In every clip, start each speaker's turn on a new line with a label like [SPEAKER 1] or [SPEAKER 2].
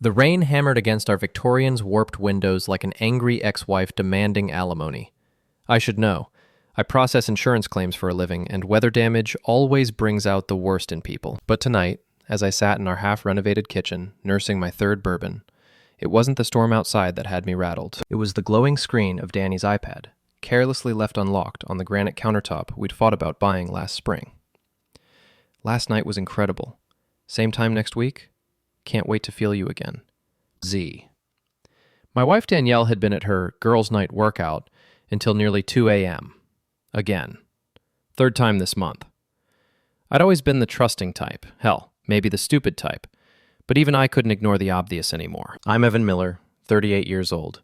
[SPEAKER 1] The rain hammered against our Victorian's warped windows like an angry ex-wife demanding alimony. I should know. I process insurance claims for a living, and weather damage always brings out the worst in people. But tonight, as I sat in our half-renovated kitchen, nursing my third bourbon, it wasn't the storm outside that had me rattled. It was the glowing screen of Dani's iPad, carelessly left unlocked on the granite countertop we'd fought about buying last spring. Last night was incredible. Same time next week? Can't wait to feel you again. Z. My wife Danielle had been at her girls' night workout until nearly 2 a.m. Again. Third time this month. I'd always been the trusting type. Hell, maybe the stupid type. But even I couldn't ignore the obvious anymore. I'm Evan Miller, 38 years old,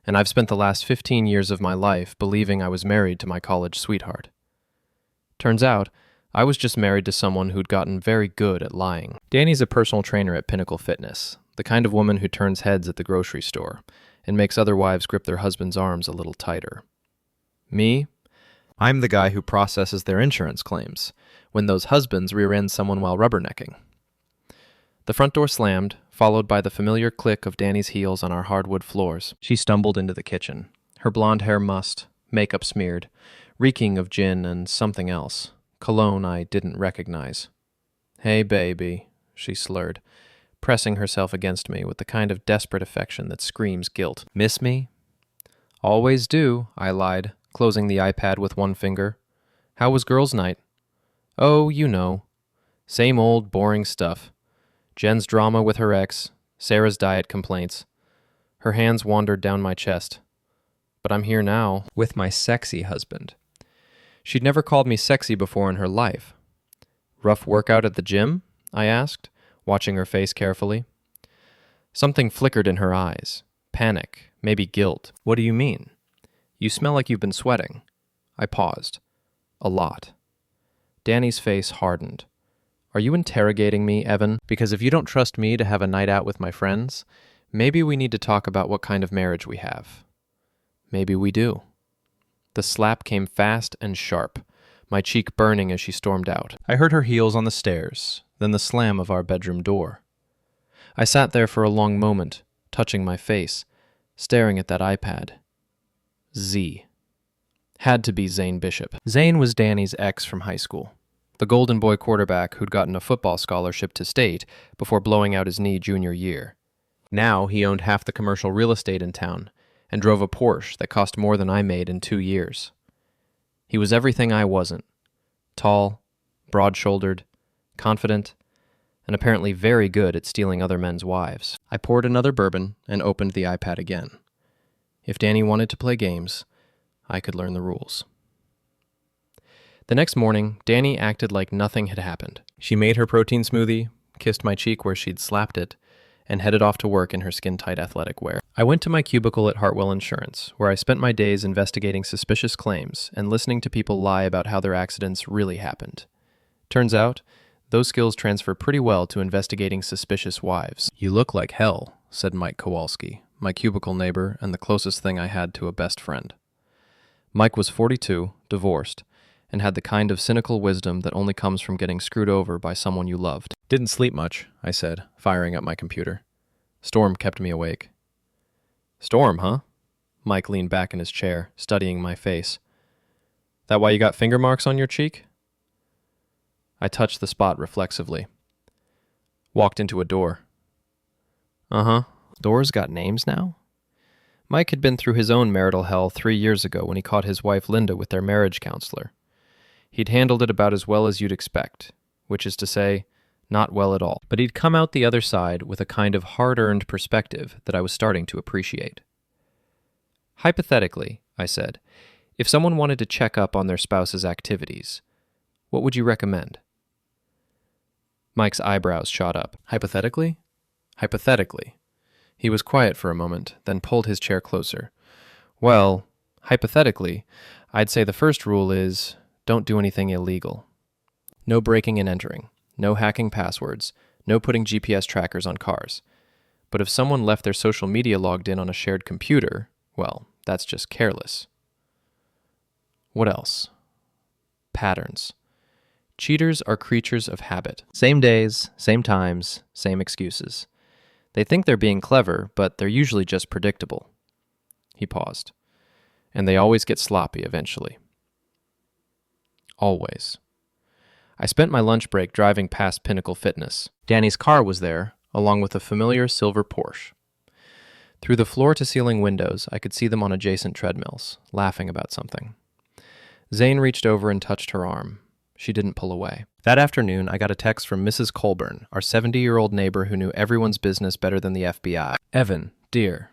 [SPEAKER 1] and I've spent the last 15 years of my life believing I was married to my college sweetheart. Turns out, I was just married to someone who'd gotten very good at lying. Dani's a personal trainer at Pinnacle Fitness, the kind of woman who turns heads at the grocery store and makes other wives grip their husband's arms a little tighter. Me? I'm the guy who processes their insurance claims when those husbands rear-end someone while rubbernecking. The front door slammed, followed by the familiar click of Dani's heels on our hardwood floors. She stumbled into the kitchen, her blonde hair mussed, makeup smeared, reeking of gin and something else. Cologne I didn't recognize. "Hey, baby," she slurred, pressing herself against me with the kind of desperate affection that screams guilt. "Miss me?" "Always do," I lied, closing the iPad with one finger. "How was girls' night?" "Oh, you know. Same old, boring stuff. Jen's drama with her ex, Sarah's diet complaints." Her hands wandered down my chest. "But I'm here now, with my sexy husband." She'd never called me sexy before in her life. "Rough workout at the gym?" I asked, watching her face carefully. Something flickered in her eyes. Panic, maybe guilt. "What do you mean?" "You smell like you've been sweating." I paused. "A lot." Dani's face hardened. "Are you interrogating me, Evan? Because if you don't trust me to have a night out with my friends, maybe we need to talk about what kind of marriage we have." "Maybe we do." The slap came fast and sharp, my cheek burning as she stormed out. I heard her heels on the stairs, then the slam of our bedroom door. I sat there for a long moment, touching my face, staring at that iPad. Z. Had to be Zane Bishop. Zane was Dani's ex from high school, the golden boy quarterback who'd gotten a football scholarship to state before blowing out his knee junior year. Now he owned half the commercial real estate in town and drove a Porsche that cost more than I made in 2 years. He was everything I wasn't. Tall, broad-shouldered, confident, and apparently very good at stealing other men's wives. I poured another bourbon and opened the iPad again. If Dani wanted to play games, I could learn the rules. The next morning, Dani acted like nothing had happened. She made her protein smoothie, kissed my cheek where she'd slapped it, and headed off to work in her skin-tight athletic wear. I went to my cubicle at Hartwell Insurance, where I spent my days investigating suspicious claims and listening to people lie about how their accidents really happened. Turns out, those skills transfer pretty well to investigating suspicious wives. "You look like hell," said Mike Kowalski, my cubicle neighbor and the closest thing I had to a best friend. Mike was 42, divorced, and had the kind of cynical wisdom that only comes from getting screwed over by someone you loved. "Didn't sleep much," I said, firing up my computer. "Storm kept me awake." "Storm, huh?" Mike leaned back in his chair, studying my face. "That why you got finger marks on your cheek?" I touched the spot reflexively. Walked into a door. "Uh-huh. Doors got names now?" Mike had been through his own marital hell 3 years ago when he caught his wife Linda with their marriage counselor. He'd handled it about as well as you'd expect, which is to say, not well at all. But he'd come out the other side with a kind of hard-earned perspective that I was starting to appreciate. "Hypothetically," I said, "if someone wanted to check up on their spouse's activities, what would you recommend?" Mike's eyebrows shot up. "Hypothetically?" "Hypothetically." He was quiet for a moment, then pulled his chair closer. "Well, hypothetically, I'd say the first rule is, don't do anything illegal. No breaking and entering, no hacking passwords, no putting GPS trackers on cars. But if someone left their social media logged in on a shared computer, well, that's just careless." "What else?" "Patterns. Cheaters are creatures of habit. Same days, same times, same excuses. They think they're being clever, but they're usually just predictable. He paused. And they always get sloppy eventually. Always. I spent my lunch break driving past Pinnacle Fitness. Dani's car was there, along with a familiar silver Porsche. Through the floor-to-ceiling windows, I could see them on adjacent treadmills, laughing about something. Zane reached over and touched her arm. She didn't pull away. That afternoon, I got a text from Mrs. Colburn, our 70-year-old neighbor who knew everyone's business better than the FBI. Evan, dear,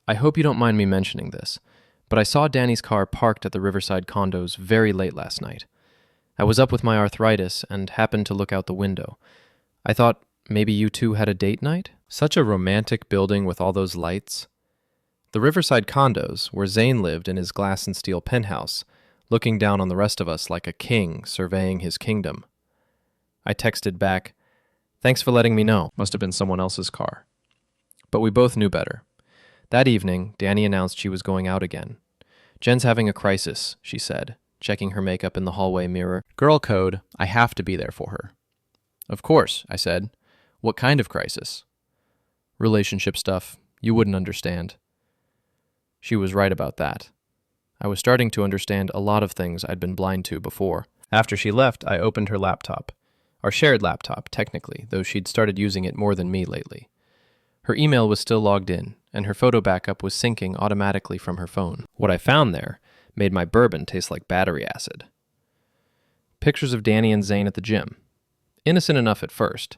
[SPEAKER 1] I hope you don't mind me mentioning this, but I saw Dani's car parked at the Riverside condos very late last night. I was up with my arthritis and happened to look out the window. I thought maybe you two had a date night? Such a romantic building with all those lights. The Riverside condos, where Zane lived in his glass and steel penthouse, looking down on the rest of us like a king surveying his kingdom. I texted back, "Thanks for letting me know." Must have been someone else's car. But we both knew better. That evening, Dani announced she was going out again. "Jen's having a crisis," she said, checking her makeup in the hallway mirror. "Girl code, I have to be there for her." "Of course," I said. "What kind of crisis?" "Relationship stuff. You wouldn't understand." She was right about that. I was starting to understand a lot of things I'd been blind to before. After she left, I opened her laptop. Our shared laptop, technically, though she'd started using it more than me lately. Her email was still logged in, and her photo backup was syncing automatically from her phone. What I found there made my bourbon taste like battery acid. Pictures of Dani and Zane at the gym. Innocent enough at first.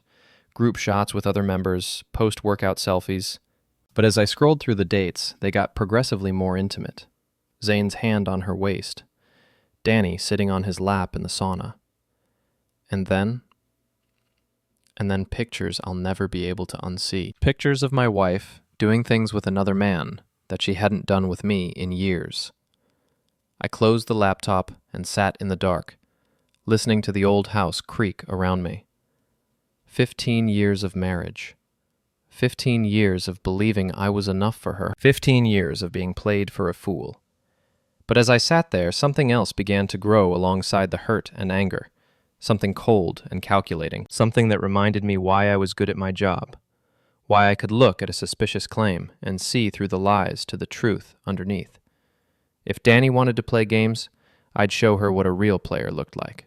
[SPEAKER 1] Group shots with other members, post-workout selfies. But as I scrolled through the dates, they got progressively more intimate. Zane's hand on her waist. Dani sitting on his lap in the sauna. And then pictures I'll never be able to unsee. Pictures of my wife doing things with another man that she hadn't done with me in years. I closed the laptop and sat in the dark, listening to the old house creak around me. 15 years of marriage. 15 years of believing I was enough for her. 15 years of being played for a fool. But as I sat there, something else began to grow alongside the hurt and anger. Something cold and calculating. Something that reminded me why I was good at my job. Why I could look at a suspicious claim and see through the lies to the truth underneath. If Dani wanted to play games, I'd show her what a real player looked like.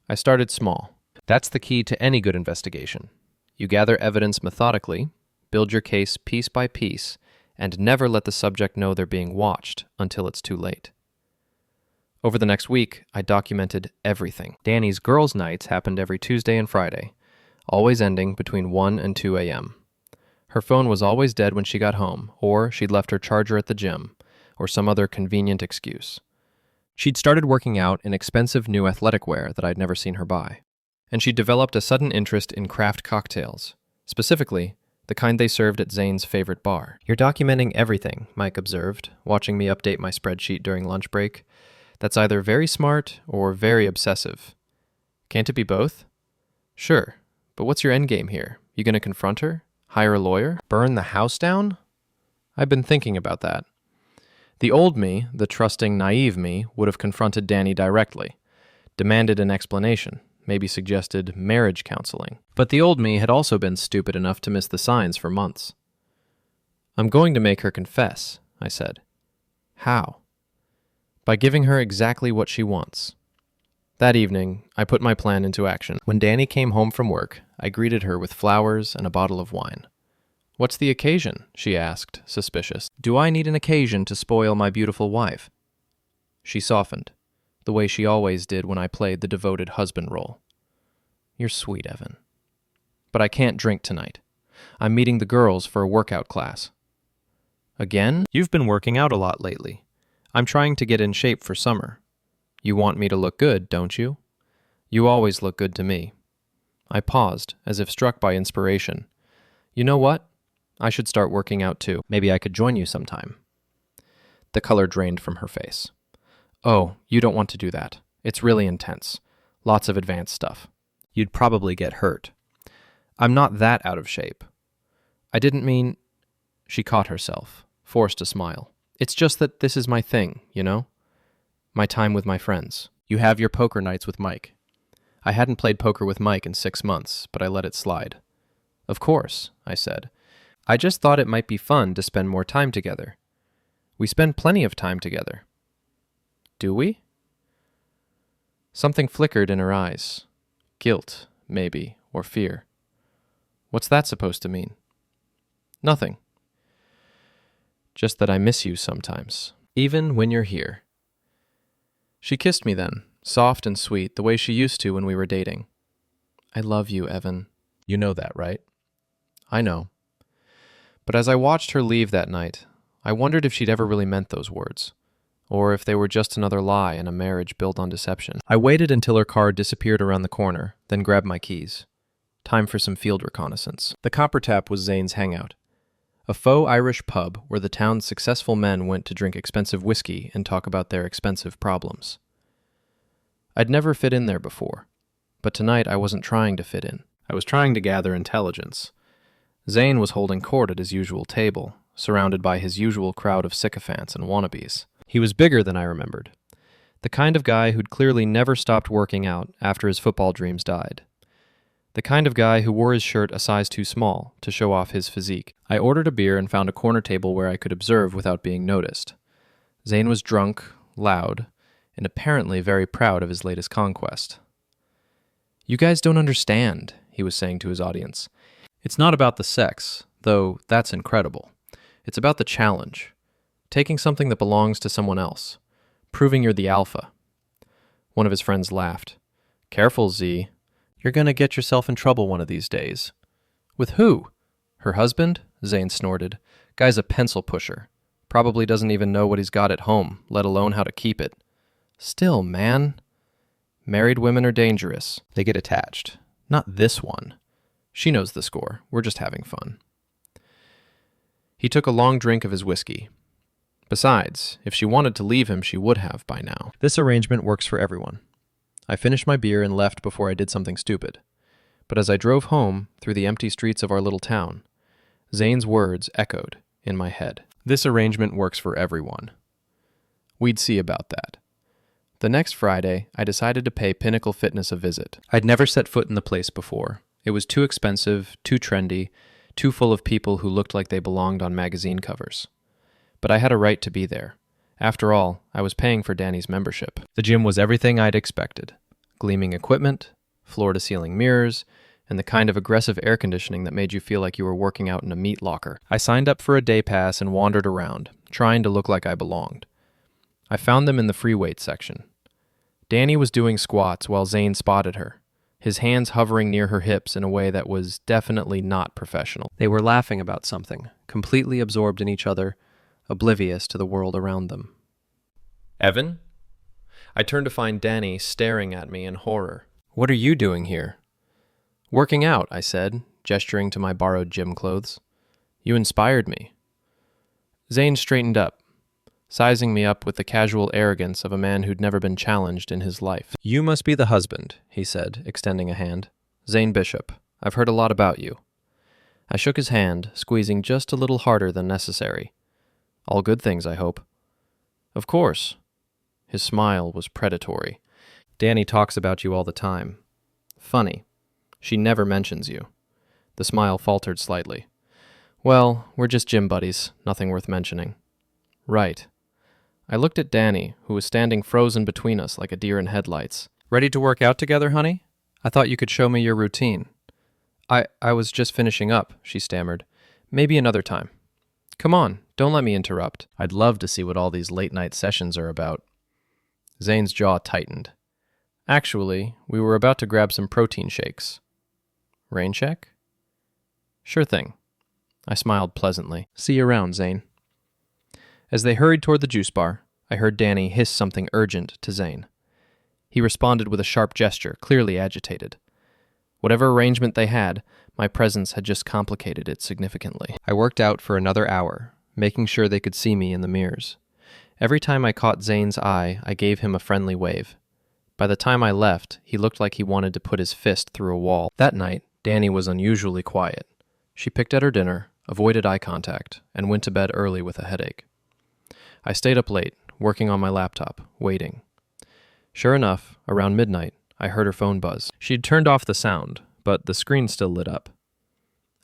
[SPEAKER 1] I started small. That's the key to any good investigation. You gather evidence methodically, build your case piece by piece, and never let the subject know they're being watched until it's too late. Over the next week, I documented everything. Dani's girls' nights happened every Tuesday and Friday, always ending between 1 and 2 a.m. Her phone was always dead when she got home, or she'd left her charger at the gym, or some other convenient excuse. She'd started working out in expensive new athletic wear that I'd never seen her buy. And she'd developed a sudden interest in craft cocktails, specifically the kind they served at Zane's favorite bar. "You're documenting everything," Mike observed, watching me update my spreadsheet during lunch break. "That's either very smart or very obsessive. Can't it be both?" "Sure, but what's your endgame here? You gonna confront her? Hire a lawyer? Burn the house down?" I've been thinking about that. The old me, the trusting, naive me, would have confronted Dani directly, demanded an explanation, maybe suggested marriage counseling. But the old me had also been stupid enough to miss the signs for months. "I'm going to make her confess," I said. "How?" "By giving her exactly what she wants." That evening, I put my plan into action. When Dani came home from work, I greeted her with flowers and a bottle of wine. "What's the occasion?" she asked, suspicious. "Do I need an occasion to spoil my beautiful wife?" She softened, the way she always did when I played the devoted husband role. "You're sweet, Evan. But I can't drink tonight. I'm meeting the girls for a workout class." "Again? You've been working out a lot lately. I'm trying to get in shape for summer. You want me to look good, don't you? You always look good to me." I paused, as if struck by inspiration. "You know what? I should start working out too. Maybe I could join you sometime." The color drained from her face. "Oh, you don't want to do that. It's really intense. Lots of advanced stuff. You'd probably get hurt." "I'm not that out of shape." "I didn't mean—" She caught herself, forced a smile. "It's just that this is my thing, you know? My time with my friends. You have your poker nights with Mike." I hadn't played poker with Mike in 6 months, but I let it slide. "Of course," I said. I just thought it might be fun to spend more time together. We spend plenty of time together. Do we? Something flickered in her eyes. Guilt, maybe, or fear. What's that supposed to mean? Nothing. Just that I miss you sometimes, even when you're here. She kissed me then, soft and sweet, the way she used to when we were dating. I love you, Evan. You know that, right? I know. But as I watched her leave that night, I wondered if she'd ever really meant those words, or if they were just another lie in a marriage built on deception. I waited until her car disappeared around the corner, then grabbed my keys. Time for some field reconnaissance. The Copper Tap was Zane's hangout, a faux Irish pub where the town's successful men went to drink expensive whiskey and talk about their expensive problems. I'd never fit in there before, but tonight I wasn't trying to fit in. I was trying to gather intelligence. Zane was holding court at his usual table, surrounded by his usual crowd of sycophants and wannabes. He was bigger than I remembered, the kind of guy who'd clearly never stopped working out after his football dreams died. The kind of guy who wore his shirt a size too small to show off his physique. I ordered a beer and found a corner table where I could observe without being noticed. Zane was drunk, loud, and apparently very proud of his latest conquest. You guys don't understand, he was saying to his audience. It's not about the sex, though that's incredible. It's about the challenge. Taking something that belongs to someone else. Proving you're the alpha. One of his friends laughed. Careful, Z. You're gonna get yourself in trouble one of these days. With who? Her husband? Zane snorted. Guy's a pencil pusher. Probably doesn't even know what he's got at home, let alone how to keep it. Still, man. Married women are dangerous. They get attached. Not this one. She knows the score. We're just having fun. He took a long drink of his whiskey. Besides, if she wanted to leave him, she would have by now. This arrangement works for everyone. I finished my beer and left before I did something stupid. But as I drove home through the empty streets of our little town, Zane's words echoed in my head. This arrangement works for everyone. We'd see about that. The next Friday, I decided to pay Pinnacle Fitness a visit. I'd never set foot in the place before. It was too expensive, too trendy, too full of people who looked like they belonged on magazine covers. But I had a right to be there. After all, I was paying for Dani's membership. The gym was everything I'd expected. Gleaming equipment, floor-to-ceiling mirrors, and the kind of aggressive air conditioning that made you feel like you were working out in a meat locker. I signed up for a day pass and wandered around, trying to look like I belonged. I found them in the free weight section. Dani was doing squats while Zane spotted her, his hands hovering near her hips in a way that was definitely not professional. They were laughing about something, completely absorbed in each other, oblivious to the world around them. Evan? I turned to find Dani staring at me in horror. What are you doing here? Working out, I said, gesturing to my borrowed gym clothes. You inspired me. Zane straightened up, sizing me up with the casual arrogance of a man who'd never been challenged in his life. You must be the husband, he said, extending a hand. Zane Bishop. I've heard a lot about you. I shook his hand, squeezing just a little harder than necessary. All good things, I hope. Of course. His smile was predatory. Dani talks about you all the time. Funny. She never mentions you. The smile faltered slightly. Well, we're just gym buddies, nothing worth mentioning. Right. I looked at Dani, who was standing frozen between us like a deer in headlights. Ready to work out together, honey? I thought you could show me your routine. I was just finishing up, she stammered. Maybe another time. Come on, don't let me interrupt. I'd love to see what all these late-night sessions are about. Zane's jaw tightened. Actually, we were about to grab some protein shakes. Rain check? Sure thing. I smiled pleasantly. See you around, Zane. As they hurried toward the juice bar, I heard Dani hiss something urgent to Zane. He responded with a sharp gesture, clearly agitated. Whatever arrangement they had, my presence had just complicated it significantly. I worked out for another hour, making sure they could see me in the mirrors. Every time I caught Zane's eye, I gave him a friendly wave. By the time I left, he looked like he wanted to put his fist through a wall. That night, Dani was unusually quiet. She picked at her dinner, avoided eye contact, and went to bed early with a headache. I stayed up late, working on my laptop, waiting. Sure enough, around midnight, I heard her phone buzz. She'd turned off the sound, but the screen still lit up.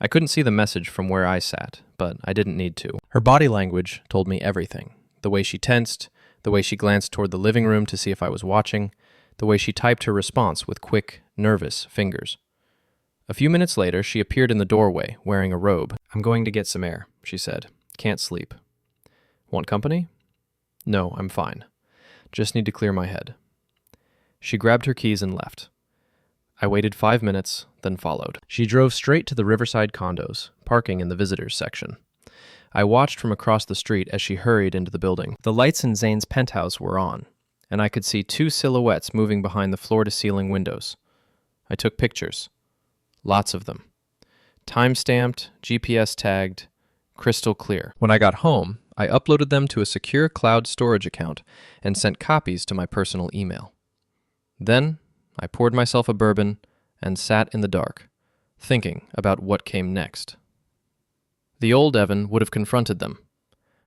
[SPEAKER 1] I couldn't see the message from where I sat, but I didn't need to. Her body language told me everything. The way she tensed, the way she glanced toward the living room to see if I was watching, the way she typed her response with quick, nervous fingers. A few minutes later, she appeared in the doorway, wearing a robe. "I'm going to get some air," she said. "Can't sleep." "Want company?" "No, I'm fine. Just need to clear my head." She grabbed her keys and left. I waited 5 minutes, then followed. She drove straight to the Riverside condos, parking in the visitors section. I watched from across the street as she hurried into the building. The lights in Zane's penthouse were on, and I could see 2 silhouettes moving behind the floor-to-ceiling windows. I took pictures. Lots of them. Time-stamped, GPS-tagged, crystal clear. When I got home, I uploaded them to a secure cloud storage account and sent copies to my personal email. Then, I poured myself a bourbon and sat in the dark, thinking about what came next. The old Evan would have confronted them,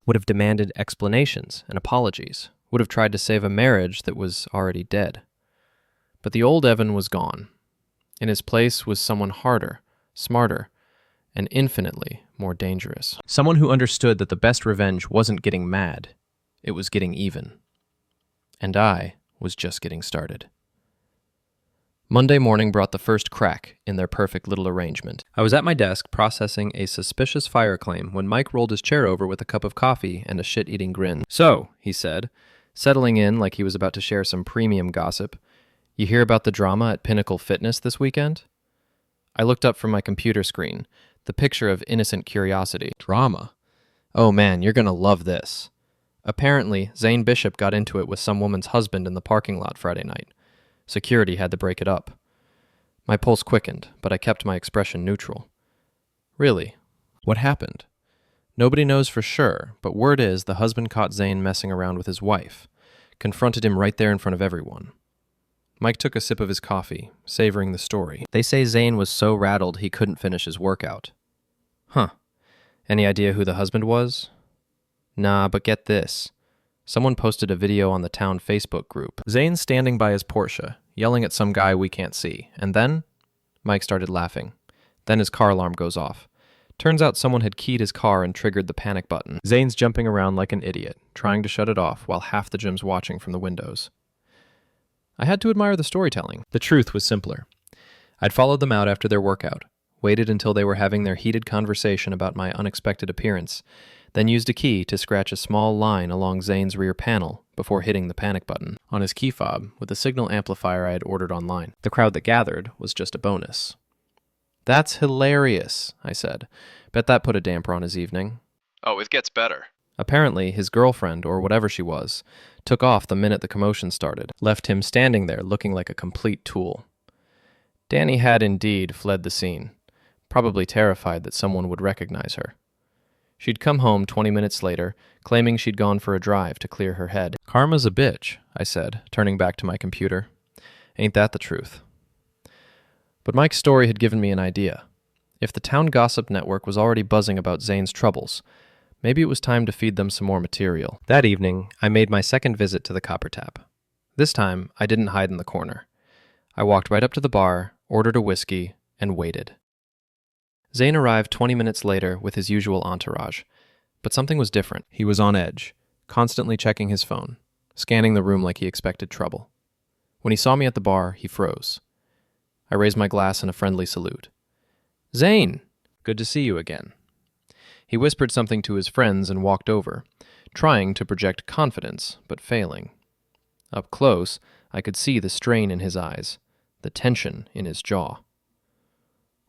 [SPEAKER 1] would have demanded explanations and apologies, would have tried to save a marriage that was already dead. But the old Evan was gone. In his place was someone harder, smarter, and infinitely more dangerous. Someone who understood that the best revenge wasn't getting mad, it was getting even. And I was just getting started. Monday morning brought the first crack in their perfect little arrangement. I was at my desk processing a suspicious fire claim when Mike rolled his chair over with a cup of coffee and a shit-eating grin. "So," he said, settling in like he was about to share some premium gossip, "you hear about the drama at Pinnacle Fitness this weekend?" I looked up from my computer screen, the picture of innocent curiosity. "Drama? Oh man, you're gonna love this." Apparently, Zane Bishop got into it with some woman's husband in the parking lot Friday night. Security had to break it up. My pulse quickened, but I kept my expression neutral. "Really? What happened?" "Nobody knows for sure, but word is the husband caught Zane messing around with his wife, confronted him right there in front of everyone." Mike took a sip of his coffee, savoring the story. "They say Zane was so rattled he couldn't finish his workout." "Huh. Any idea who the husband was?" "Nah, but get this. Someone posted a video on the town Facebook group. Zane's standing by his Porsche, yelling at some guy we can't see, and then..." Mike started laughing. "Then his car alarm goes off. Turns out someone had keyed his car and triggered the panic button. Zane's jumping around like an idiot, trying to shut it off while half the gym's watching from the windows." I had to admire the storytelling. The truth was simpler. I'd followed them out after their workout, waited until they were having their heated conversation about my unexpected appearance, then used a key to scratch a small line along Zane's rear panel before hitting the panic button on his key fob with the signal amplifier I had ordered online. The crowd that gathered was just a bonus. "That's hilarious," I said. "Bet that put a damper on his evening."
[SPEAKER 2] "Oh, it gets better."
[SPEAKER 1] Apparently, his girlfriend, or whatever she was, took off the minute the commotion started, left him standing there looking like a complete tool. Dani had indeed fled the scene, probably terrified that someone would recognize her. She'd come home 20 minutes later, claiming she'd gone for a drive to clear her head. "Karma's a bitch," I said, turning back to my computer. "Ain't that the truth?" But Mike's story had given me an idea. If the town gossip network was already buzzing about Zane's troubles, maybe it was time to feed them some more material. That evening, I made my second visit to the Copper Tap. This time, I didn't hide in the corner. I walked right up to the bar, ordered a whiskey, and waited. Zane arrived 20 minutes later with his usual entourage, but something was different. He was on edge, constantly checking his phone, scanning the room like he expected trouble. When he saw me at the bar, he froze. I raised my glass in a friendly salute. "Zane, good to see you again." He whispered something to his friends and walked over, trying to project confidence, but failing. Up close, I could see the strain in his eyes, the tension in his jaw.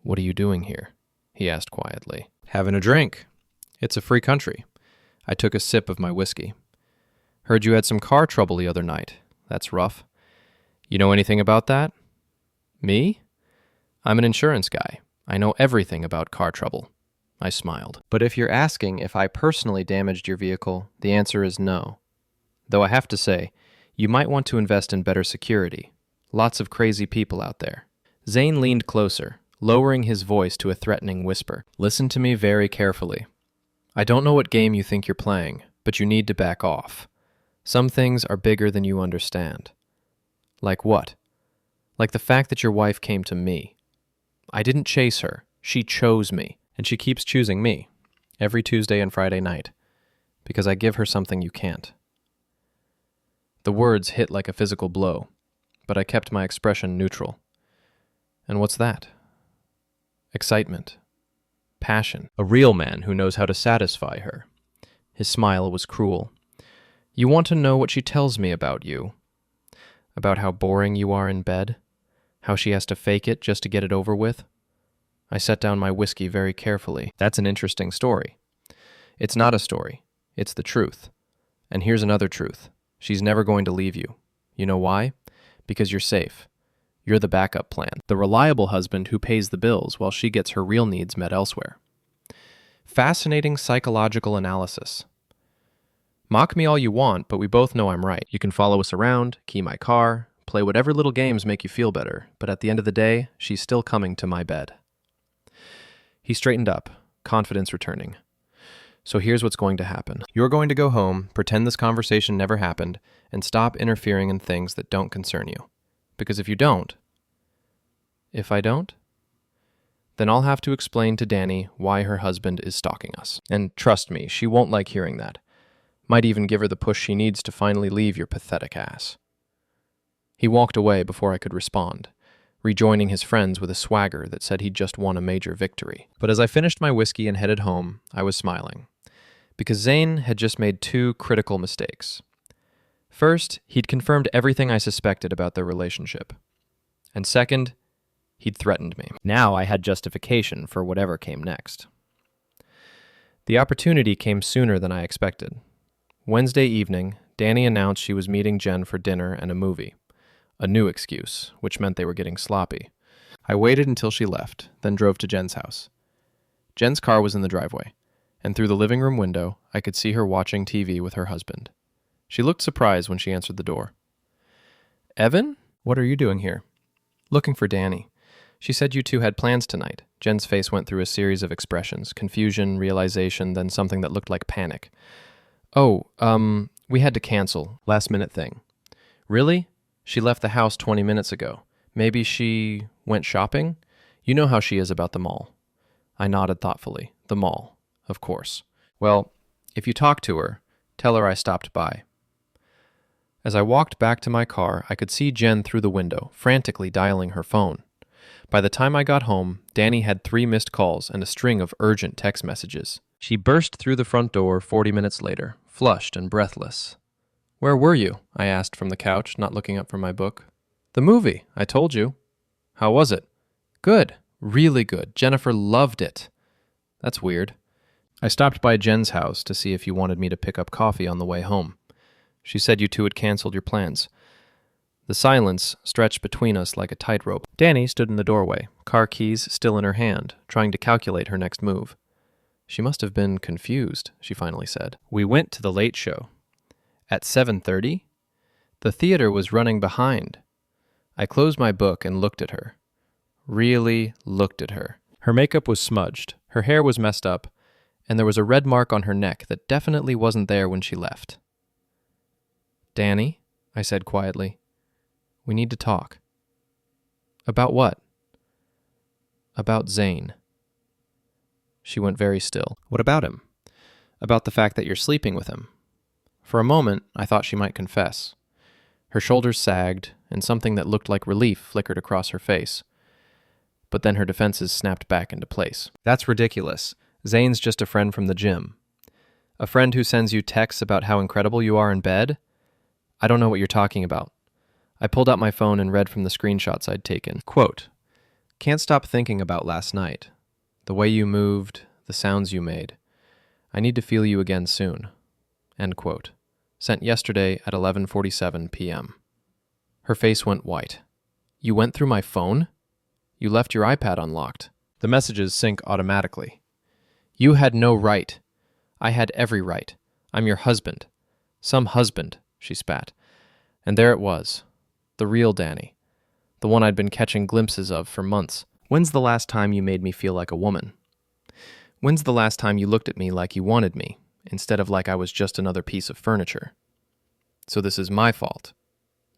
[SPEAKER 1] "What are you doing here?" he asked quietly. "Having a drink. It's a free country." I took a sip of my whiskey. "Heard you had some car trouble the other night. That's rough. You know anything about that?" "Me? I'm an insurance guy. I know everything about car trouble." I smiled. "But if you're asking if I personally damaged your vehicle, the answer is no. Though I have to say, you might want to invest in better security. Lots of crazy people out there." Zane leaned closer, lowering his voice to a threatening whisper. "Listen to me very carefully. I don't know what game you think you're playing, but you need to back off. Some things are bigger than you understand." "Like what?" "Like the fact that your wife came to me. I didn't chase her. She chose me. And she keeps choosing me, every Tuesday and Friday night, because I give her something you can't. The words hit like a physical blow, but I kept my expression neutral. And what's that? Excitement. Passion. A real man who knows how to satisfy her. His smile was cruel. You want to know what she tells me about you? About how boring you are in bed? How she has to fake it just to get it over with? I set down my whiskey very carefully. That's an interesting story. It's not a story. It's the truth. And here's another truth. She's never going to leave you. You know why? Because you're safe. You're the backup plan. The reliable husband who pays the bills while she gets her real needs met elsewhere. Fascinating psychological analysis. Mock me all you want, but we both know I'm right. You can follow us around, key my car, play whatever little games make you feel better, but at the end of the day, she's still coming to my bed. He straightened up, confidence returning. So here's what's going to happen. You're going to go home, pretend this conversation never happened, and stop interfering in things that don't concern you. Because if I don't, then I'll have to explain to Dani why her husband is stalking us. And trust me, she won't like hearing that. Might even give her the push she needs to finally leave your pathetic ass. He walked away before I could respond, rejoining his friends with a swagger that said he'd just won a major victory. But as I finished my whiskey and headed home, I was smiling. Because Zane had just made two critical mistakes. First, he'd confirmed everything I suspected about their relationship. And second, he'd threatened me. Now I had justification for whatever came next. The opportunity came sooner than I expected. Wednesday evening, Dani announced she was meeting Jen for dinner and a movie. A new excuse, which meant they were getting sloppy. I waited until she left, then drove to Jen's house. Jen's car was in the driveway, and through the living room window, I could see her watching TV with her husband. She looked surprised when she answered the door. Evan? What are you doing here? Looking for Dani. She said you two had plans tonight. Jen's face went through a series of expressions, confusion, realization, then something that looked like panic. Oh, we had to cancel. Last minute thing. Really? She left the house 20 minutes ago. Maybe she went shopping? You know how she is about the mall. I nodded thoughtfully. The mall, of course. Well, if you talk to her, tell her I stopped by. As I walked back to my car, I could see Jen through the window, frantically dialing her phone. By the time I got home, Dani had 3 missed calls and a string of urgent text messages. She burst through the front door 40 minutes later, flushed and breathless. Where were you? I asked from the couch, not looking up from my book. The movie, I told you. How was it? Good. Really good. Jennifer loved it. That's weird. I stopped by Jen's house to see if you wanted me to pick up coffee on the way home. She said you two had canceled your plans. The silence stretched between us like a tightrope. Dani stood in the doorway, car keys still in her hand, trying to calculate her next move. She must have been confused, she finally said. We went to the late show. At 7:30? The theater was running behind. I closed my book and looked at her. Really looked at her. Her makeup was smudged, her hair was messed up, and there was a red mark on her neck that definitely wasn't there when she left. Dani, I said quietly, we need to talk. About what? About Zane. She went very still. What about him? About the fact that you're sleeping with him. For a moment, I thought she might confess. Her shoulders sagged, and something that looked like relief flickered across her face. But then her defenses snapped back into place. That's ridiculous. Zane's just a friend from the gym. A friend who sends you texts about how incredible you are in bed? I don't know what you're talking about. I pulled out my phone and read from the screenshots I'd taken. Quote, can't stop thinking about last night. The way you moved, the sounds you made. I need to feel you again soon. End quote. Sent yesterday at 11:47 p.m. Her face went white. You went through my phone? You left your iPad unlocked. The messages sync automatically. You had no right. I had every right. I'm your husband. Some husband, she spat. And there it was. The real Dani. The one I'd been catching glimpses of for months. When's the last time you made me feel like a woman? When's the last time you looked at me like you wanted me, instead of like I was just another piece of furniture? So this is my fault.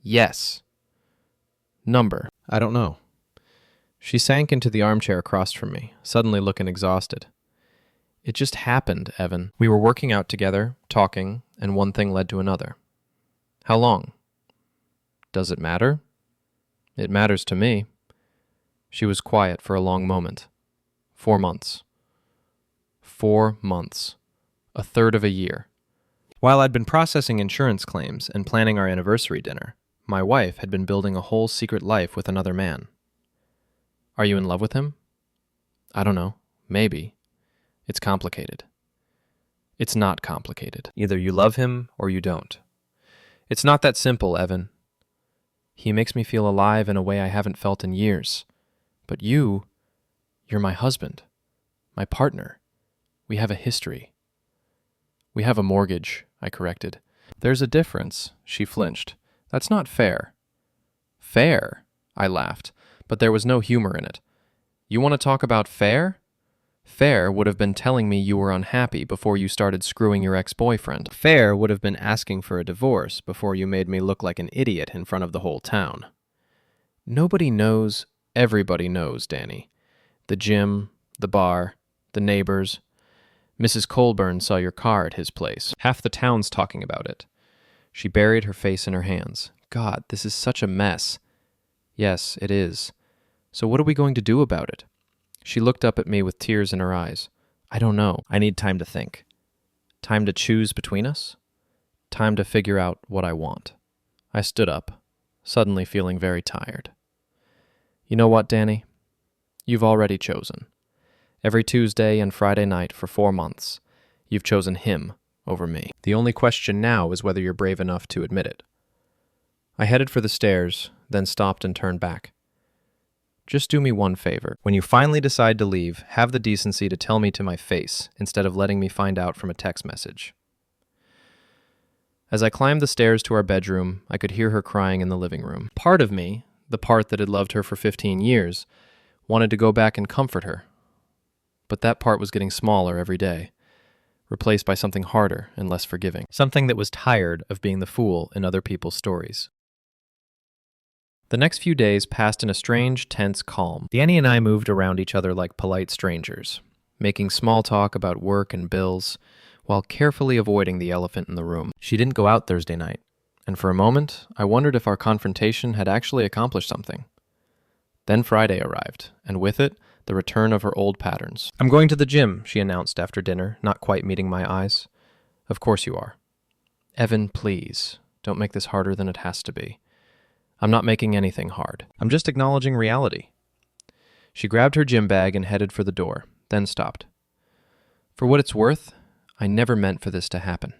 [SPEAKER 1] Yes. Number. I don't know. She sank into the armchair across from me, suddenly looking exhausted. It just happened, Evan. We were working out together, talking, and one thing led to another. How long? Does it matter? It matters to me. She was quiet for a long moment. 4 months. 4 months. A third of a year. While I'd been processing insurance claims and planning our anniversary dinner, my wife had been building a whole secret life with another man. Are you in love with him? I don't know. Maybe. It's complicated. It's not complicated. Either you love him or you don't. It's not that simple, Evan. He makes me feel alive in a way I haven't felt in years. But you're my husband, my partner. We have a history. We have a mortgage, I corrected. There's a difference, she flinched. That's not fair. Fair? I laughed, but there was no humor in it. You want to talk about fair? Fair would have been telling me you were unhappy before you started screwing your ex-boyfriend. Fair would have been asking for a divorce before you made me look like an idiot in front of the whole town. Nobody knows, everybody knows, Dani. The gym, the bar, the neighbors. Mrs. Colburn saw your car at his place. Half the town's talking about it. She buried her face in her hands. God, this is such a mess. Yes, it is. So what are we going to do about it? She looked up at me with tears in her eyes. I don't know. I need time to think. Time to choose between us. Time to figure out what I want. I stood up, suddenly feeling very tired. You know what, Dani? You've already chosen. Every Tuesday and Friday night for 4 months, you've chosen him over me. The only question now is whether you're brave enough to admit it. I headed for the stairs, then stopped and turned back. Just do me one favor. When you finally decide to leave, have the decency to tell me to my face instead of letting me find out from a text message. As I climbed the stairs to our bedroom, I could hear her crying in the living room. Part of me, the part that had loved her for 15 years, wanted to go back and comfort her. But that part was getting smaller every day, replaced by something harder and less forgiving. Something that was tired of being the fool in other people's stories. The next few days passed in a strange, tense calm. Dani and I moved around each other like polite strangers, making small talk about work and bills, while carefully avoiding the elephant in the room. She didn't go out Thursday night, and for a moment, I wondered if our confrontation had actually accomplished something. Then Friday arrived, and with it, the return of her old patterns. I'm going to the gym, she announced after dinner, not quite meeting my eyes. Of course you are. Evan, please, don't make this harder than it has to be. I'm not making anything hard. I'm just acknowledging reality. She grabbed her gym bag and headed for the door, then stopped. For what it's worth, I never meant for this to happen.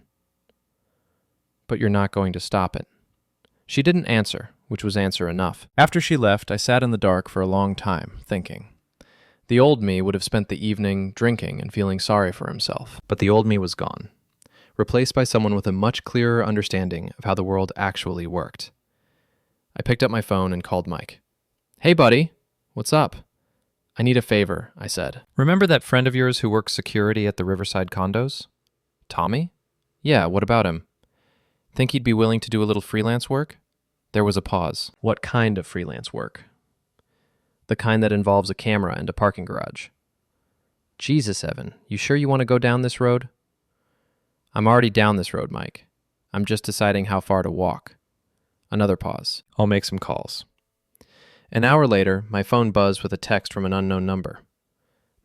[SPEAKER 1] But you're not going to stop it. She didn't answer, which was answer enough. After she left, I sat in the dark for a long time, thinking. The old me would have spent the evening drinking and feeling sorry for himself, but the old me was gone, replaced by someone with a much clearer understanding of how the world actually worked. I picked up my phone and called Mike. Hey, buddy. What's up? I need a favor, I said. Remember that friend of yours who works security at the Riverside condos? Tommy? Yeah, what about him? Think he'd be willing to do a little freelance work? There was a pause. What kind of freelance work? The kind that involves a camera and a parking garage. Jesus, Evan, you sure you want to go down this road? I'm already down this road, Mike. I'm just deciding how far to walk. Another pause. I'll make some calls. An hour later, my phone buzzed with a text from an unknown number.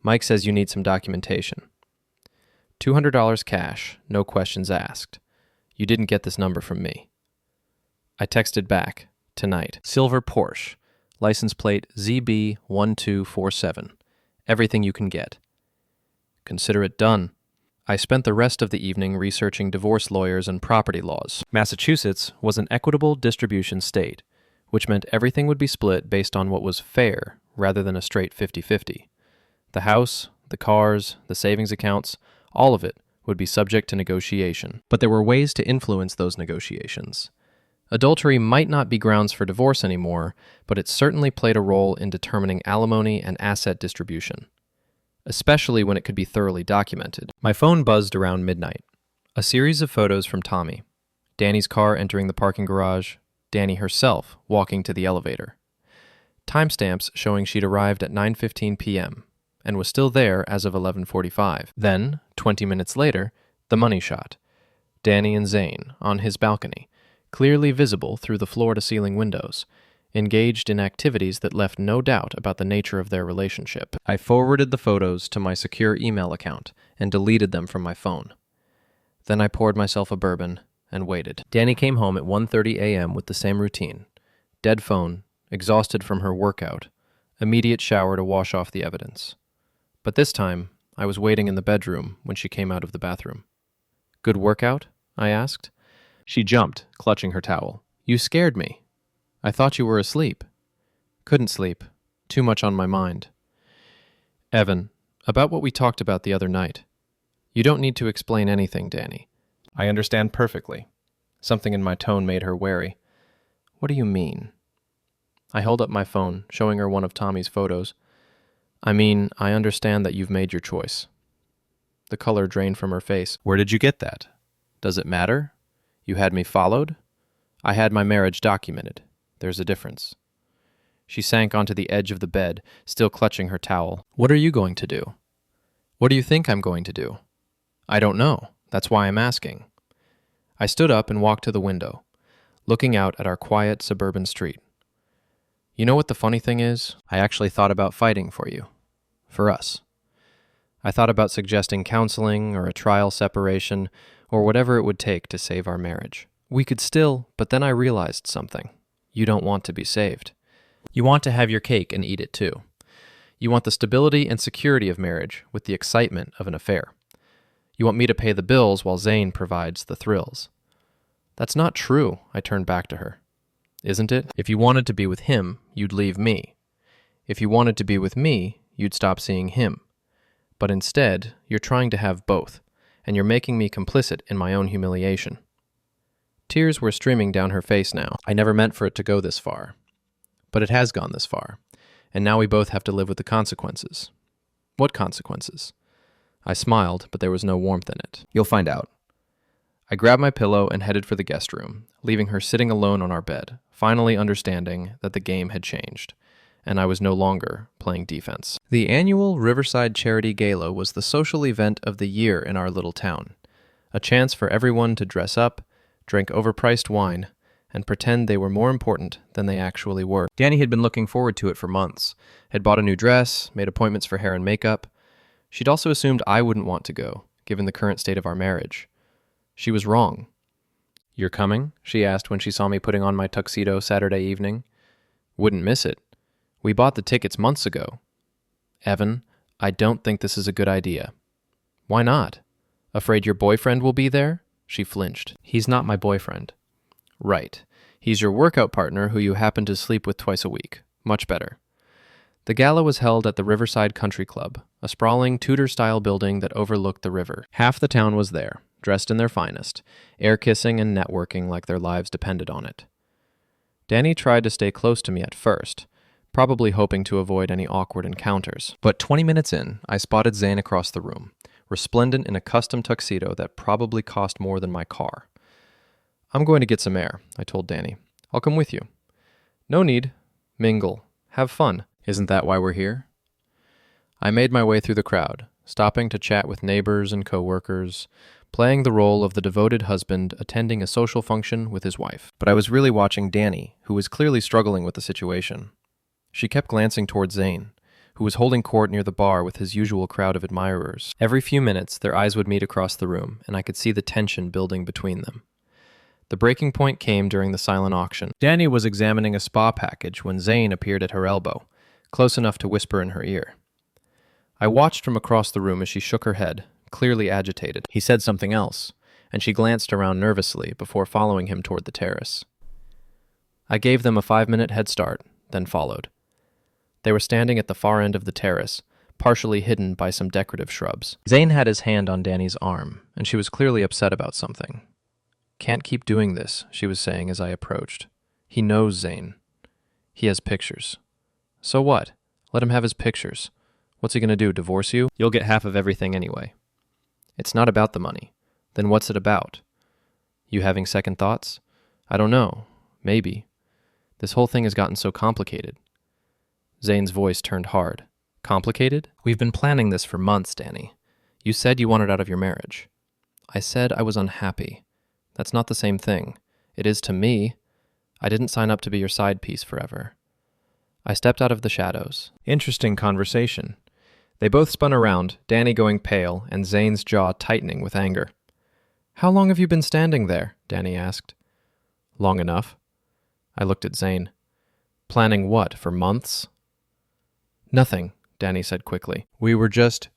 [SPEAKER 1] Mike says you need some documentation. $200 cash, no questions asked. You didn't get this number from me. I texted back, tonight. Silver Porsche, license plate ZB1247. Everything you can get. Consider it done. I spent the rest of the evening researching divorce lawyers and property laws. Massachusetts was an equitable distribution state, which meant everything would be split based on what was fair rather than a straight 50-50. The house, the cars, the savings accounts, all of it would be subject to negotiation. But there were ways to influence those negotiations. Adultery might not be grounds for divorce anymore, but it certainly played a role in determining alimony and asset distribution, especially when it could be thoroughly documented. My phone buzzed around midnight. A series of photos from Tommy. Dani's car entering the parking garage, Dani herself walking to the elevator. timestamps showing she'd arrived at 9:15 p.m. and was still there as of 11:45. Then, 20 minutes later, the money shot. Dani and Zane, on his balcony, clearly visible through the floor-to-ceiling windows, engaged in activities that left no doubt about the nature of their relationship. I forwarded the photos to my secure email account and deleted them from my phone. Then I poured myself a bourbon and waited. Dani came home at 1:30 a.m. with the same routine. Dead phone, exhausted from her workout, immediate shower to wash off the evidence. But this time, I was waiting in the bedroom when she came out of the bathroom. "Good workout?" I asked. She jumped, clutching her towel. "You scared me. I thought you were asleep." "Couldn't sleep. Too much on my mind." "Evan, about what we talked about the other night. You don't need to explain anything, Dani. I understand perfectly." Something in my tone made her wary. "What do you mean?" I held up my phone, showing her one of Tommy's photos. "I mean, I understand that you've made your choice." The color drained from her face. "Where did you get that? Does it matter? You had me followed? I had my marriage documented. There's a difference." She sank onto the edge of the bed, still clutching her towel. "What are you going to do?" "What do you think I'm going to do?" "I don't know. That's why I'm asking." I stood up and walked to the window, looking out at our quiet suburban street. "You know what the funny thing is? I actually thought about fighting for you. For us. I thought about suggesting counseling or a trial separation or whatever it would take to save our marriage. We could still, but then I realized something. You don't want to be saved. You want to have your cake and eat it too. You want the stability and security of marriage with the excitement of an affair. You want me to pay the bills while Zane provides the thrills." "That's not true," I turned back to her. "Isn't it? If you wanted to be with him, you'd leave me. If you wanted to be with me, you'd stop seeing him. But instead, you're trying to have both, and you're making me complicit in my own humiliation." Tears were streaming down her face now. I never meant for it to go this far. But it has gone this far, and now we both have to live with the consequences. "What consequences?" I smiled, but there was no warmth in it. "You'll find out." I grabbed my pillow and headed for the guest room, leaving her sitting alone on our bed, finally understanding that the game had changed, and I was no longer playing defense. The annual Riverside Charity Gala was the social event of the year in our little town, a chance for everyone to dress up, drink overpriced wine, and pretend they were more important than they actually were. Dani had been looking forward to it for months, had bought a new dress, made appointments for hair and makeup. She'd also assumed I wouldn't want to go, given the current state of our marriage. She was wrong. "You're coming?" she asked when she saw me putting on my tuxedo Saturday evening. "Wouldn't miss it. We bought the tickets months ago." "Evan, I don't think this is a good idea." "Why not? Afraid your boyfriend will be there?" She flinched. "He's not my boyfriend." "Right. He's your workout partner who you happen to sleep with twice a week. Much better." The gala was held at the Riverside Country Club, a sprawling Tudor-style building that overlooked the river. Half the town was there, dressed in their finest, air-kissing and networking like their lives depended on it. Dani tried to stay close to me at first, probably hoping to avoid any awkward encounters. But 20 minutes in, I spotted Zane across the room, resplendent in a custom tuxedo that probably cost more than my car. "I'm going to get some air," I told Dani. "I'll come with you." "No need. Mingle. Have fun. Isn't that why we're here?" I made my way through the crowd, stopping to chat with neighbors and co-workers, playing the role of the devoted husband attending a social function with his wife. But I was really watching Dani, who was clearly struggling with the situation. She kept glancing toward Zane, who was holding court near the bar with his usual crowd of admirers. Every few minutes, their eyes would meet across the room, and I could see the tension building between them. The breaking point came during the silent auction. Dani was examining a spa package when Zane appeared at her elbow, close enough to whisper in her ear. I watched from across the room as she shook her head, clearly agitated. He said something else, and she glanced around nervously before following him toward the terrace. I gave them a 5-minute head start, then followed. They were standing at the far end of the terrace, partially hidden by some decorative shrubs. Zane had his hand on Dani's arm, and she was clearly upset about something. "Can't keep doing this," she was saying as I approached. "He knows Zane. He has pictures." "So what? Let him have his pictures. What's he going to do, divorce you? You'll get half of everything anyway." "It's not about the money. Then what's it about?" "You having second thoughts?" "I don't know. Maybe. This whole thing has gotten so complicated." Zane's voice turned hard. Complicated? We've been planning this for months, Dani. You said you wanted out of your marriage. I said I was unhappy. That's not the same thing. It is to me. I didn't sign up to be your side piece forever. I stepped out of the shadows. Interesting conversation. They both spun around, Dani going pale and Zane's jaw tightening with anger. How long have you been standing there? Dani asked. Long enough. I looked at Zane. Planning what, for months? Nothing, Dani said quickly. We were just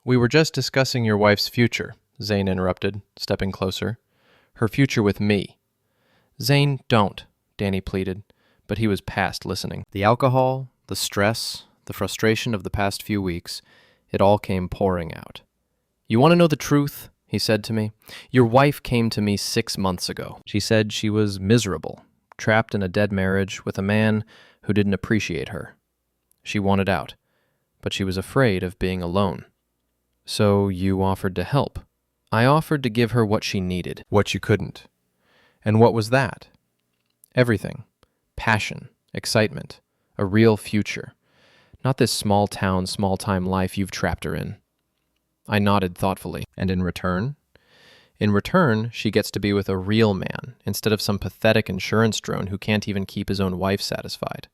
[SPEAKER 1] discussing your wife's future, Zane interrupted, stepping closer. Her future with me. Zane, don't, Dani pleaded, but he was past listening. The alcohol, the stress, the frustration of the past few weeks, it all came pouring out. You want to know the truth? He said to me. Your wife came to me 6 months ago. She said she was miserable, trapped in a dead marriage with a man who didn't appreciate her. She wanted out, but she was afraid of being alone. So you offered to help. I offered to give her what she needed. What you couldn't. And what was that? Everything. Passion, excitement, a real future. Not this small town, small time life you've trapped her in. I nodded thoughtfully. And in return? In return, she gets to be with a real man, instead of some pathetic insurance drone who can't even keep his own wife satisfied.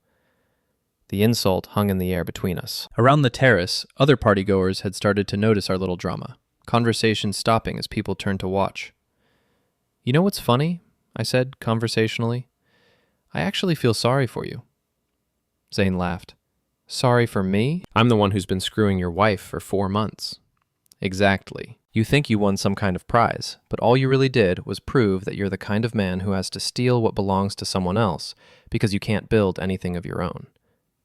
[SPEAKER 1] The insult hung in the air between us. Around the terrace, other partygoers had started to notice our little drama, conversations stopping as people turned to watch. You know what's funny? I said, conversationally. I actually feel sorry for you. Zane laughed. Sorry for me? I'm the one who's been screwing your wife for 4 months. Exactly. You think you won some kind of prize, but all you really did was prove that you're the kind of man who has to steal what belongs to someone else because you can't build anything of your own.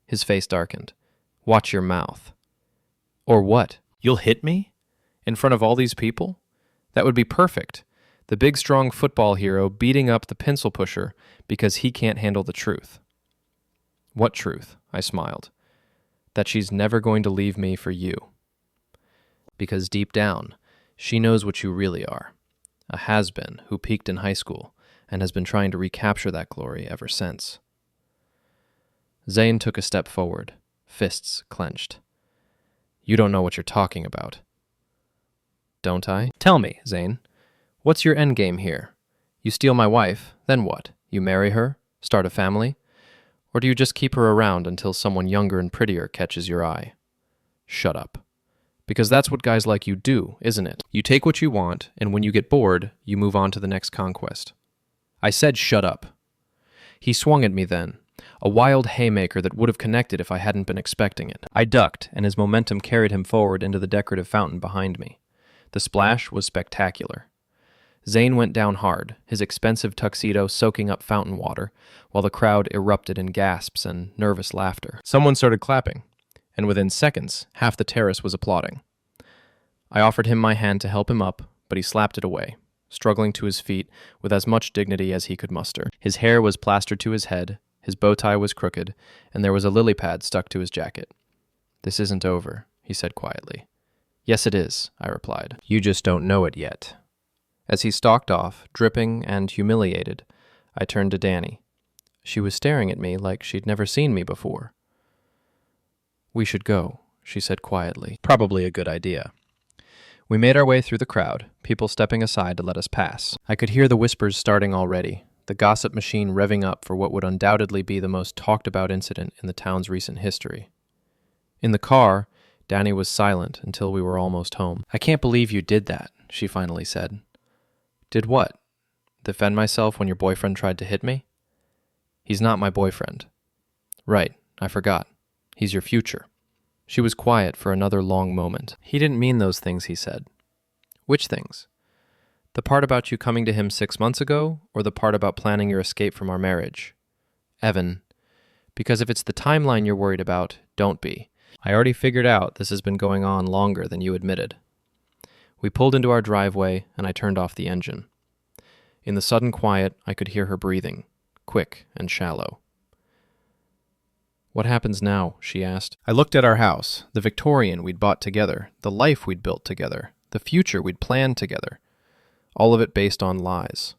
[SPEAKER 1] His face darkened. Watch your mouth. Or what? You'll hit me? In front of all these people? That would be perfect. The big, strong football hero beating up the pencil pusher because he can't handle the truth. What truth? I smiled. That she's never going to leave me for you. Because deep down, she knows what you really are. A has-been who peaked in high school and has been trying to recapture that glory ever since. Zane took a step forward, fists clenched. You don't know what you're talking about. Don't I? Tell me, Zane. What's your endgame here? You steal my wife, then what? You marry her? Start a family? Or do you just keep her around until someone younger and prettier catches your eye? Shut up. Because that's what guys like you do, isn't it? You take what you want, and when you get bored, you move on to the next conquest. I said shut up. He swung at me then, a wild haymaker that would have connected if I hadn't been expecting it. I ducked, and his momentum carried him forward into the decorative fountain behind me. The splash was spectacular. Zane went down hard, his expensive tuxedo soaking up fountain water, while the crowd erupted in gasps and nervous laughter. Someone started clapping, and within seconds, half the terrace was applauding. I offered him my hand to help him up, but he slapped it away, struggling to his feet with as much dignity as he could muster. His hair was plastered to his head, his bow tie was crooked, and there was a lily pad stuck to his jacket. This isn't over, he said quietly. Yes, it is, I replied. You just don't know it yet. As he stalked off, dripping and humiliated, I turned to Dani. She was staring at me like she'd never seen me before. We should go, she said quietly. Probably a good idea. We made our way through the crowd, people stepping aside to let us pass. I could hear the whispers starting already, the gossip machine revving up for what would undoubtedly be the most talked-about incident in the town's recent history. In the car, Dani was silent until we were almost home. I can't believe you did that, she finally said. Did what? Defend myself when your boyfriend tried to hit me? He's not my boyfriend. Right, I forgot. He's your future. She was quiet for another long moment. He didn't mean those things, he said. Which things? The part about you coming to him 6 months ago, or the part about planning your escape from our marriage? Evan, because if it's the timeline you're worried about, don't be. I already figured out this has been going on longer than you admitted. We pulled into our driveway, and I turned off the engine. In the sudden quiet, I could hear her breathing, quick and shallow. What happens now? She asked. I looked at our house, the Victorian we'd bought together, the life we'd built together, the future we'd planned together. All of it based on lies.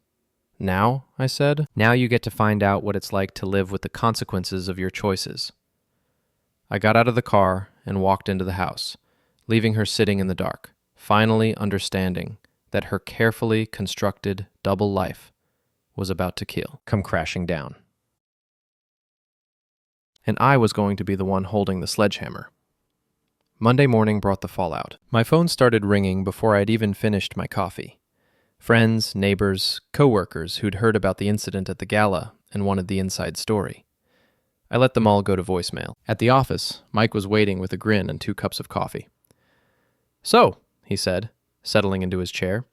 [SPEAKER 1] Now, I said, now you get to find out what it's like to live with the consequences of your choices. I got out of the car and walked into the house, leaving her sitting in the dark, finally understanding that her carefully constructed double life was about to come crashing down. And I was going to be the one holding the sledgehammer. Monday morning brought the fallout. My phone started ringing before I'd even finished my coffee. Friends, neighbors, co-workers who'd heard about the incident at the gala and wanted the inside story. I let them all go to voicemail. At the office, Mike was waiting with a grin and 2 cups of coffee. "So," he said, settling into his chair,